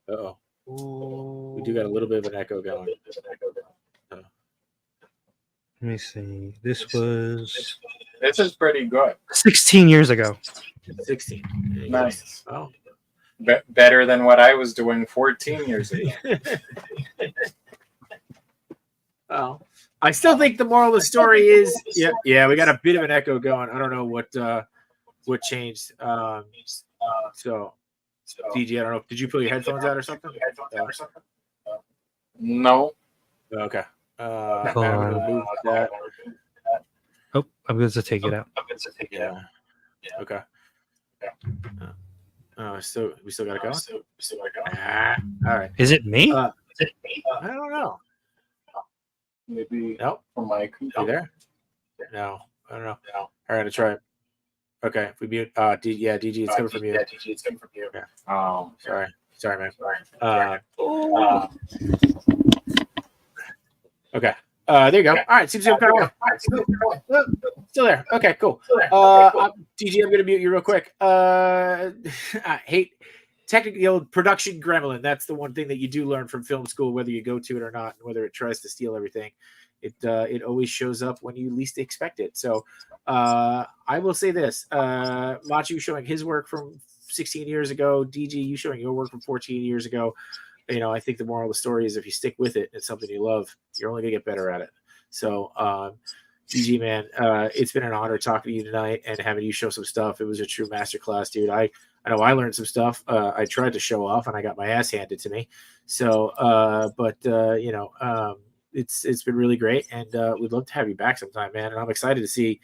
Uh-oh. We do got a little bit of an echo going. Let me see. This was This is pretty good. 16 years ago. 16. Nice. Oh. Better than what I was doing 14 years ago. Well, I still think the moral of the story is yeah, we got a bit of an echo going. I don't know what changed. So DG, I don't know. Did you pull your headphones out or something? No. Okay. Hold I'm gonna on. move that. Oh, I'm going to take it out. Yeah. Okay. So we still got to go. All right. Is it me? I don't know. Maybe Nope. for my You there? No, I don't know. All right, let's try it. Okay, if we mute. DG, it's coming from you. Yeah. Oh, Sorry, man. Okay. There you go. All right, seems to have got still there. Okay, cool. DG, I'm gonna mute you real quick. I hate technically the old production gremlin. That's the one thing that you do learn from film school, whether you go to it or not, and whether it tries to steal everything. It always shows up when you least expect it. So I will say this: Machu showing his work from 16 years ago, DG, you showing your work from 14 years ago. I think the moral of the story is if you stick with it, it's something you love, you're only gonna get better at it. So DG, man, it's been an honor talking to you tonight and having you show some stuff. It was a true masterclass, dude. I I know I learned some stuff. I tried to show off, and I got my ass handed to me. So, it's been really great, and we'd love to have you back sometime, man. And I'm excited to see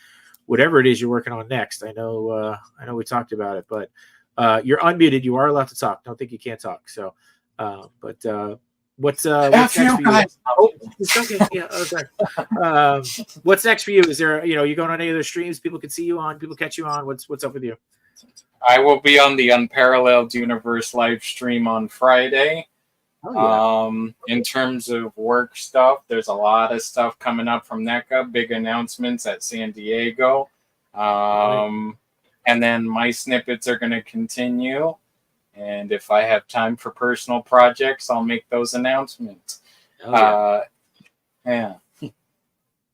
whatever it is you're working on next. I know we talked about it, but you're unmuted. You are allowed to talk. Don't think you can't talk. So, what's next for you? Guys. Oh, okay. Yeah. Okay. What's next for you? Is there, you going on any other streams people can see you on? People catch you on? What's up with you? I will be on the Unparalleled Universe live stream on Friday. Oh, yeah. In terms of work stuff, there's a lot of stuff coming up from NECA, big announcements at San Diego. And then my snippets are going to continue. And if I have time for personal projects, I'll make those announcements. Oh, Yeah.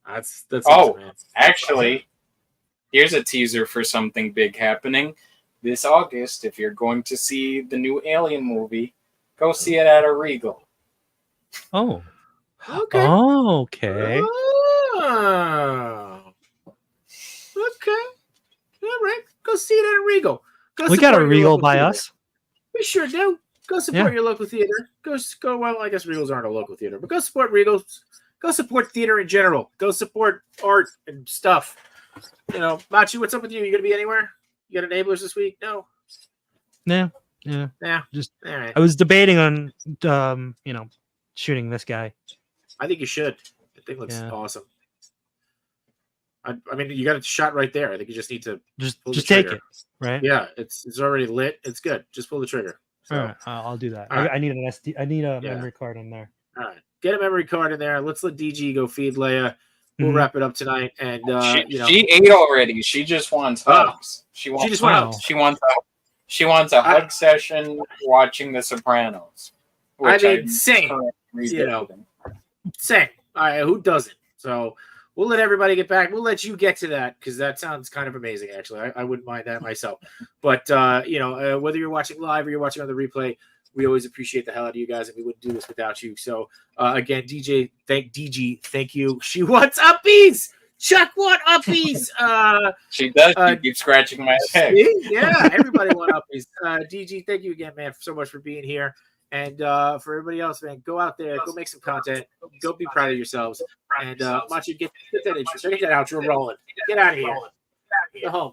That's awesome, man. Actually, here's a teaser for something big happening. This August, if you're going to see the new Alien movie, go see it at a Regal. Oh. Okay. Oh, okay. Oh. Okay. All right. Go see it at a Regal. We got a Regal by us. We sure do. Go support your local theater. Go. Well, I guess Regals aren't a local theater, but go support Regals. Go support theater in general. Go support art and stuff. Machi, what's up with you? You gonna be anywhere? You got enablers this week? No. Yeah. Just all right. I was debating on, shooting this guy. I think you should. I think it looks awesome. I mean, you got it shot right there. I think you just need to just take it, right? Yeah, it's already lit. It's good. Just pull the trigger. So, all right, I'll do that. Right. I need an SD. I need a memory card in there. All right, get a memory card in there. Let's let DG go feed Leia. We'll wrap it up tonight. And she ate already. She just wants hugs. She just wants a hug session watching The Sopranos. Same. Same. Who doesn't? So we'll let everybody get back. We'll let you get to that because that sounds kind of amazing. Actually, I wouldn't mind that myself. But whether you're watching live or you're watching on the replay, we always appreciate the hell out of you guys, and we wouldn't do this without you. So again, DG, thank you. She wants uppies. Chuck want uppies. She does. She keeps scratching my head. Yeah, everybody want uppies. DG, thank you again, man, so much for being here. And for everybody else, man, go out there, go make some content, go be proud of yourselves. And Machi, get that intro, get that outro rolling. Get out of here. Go home.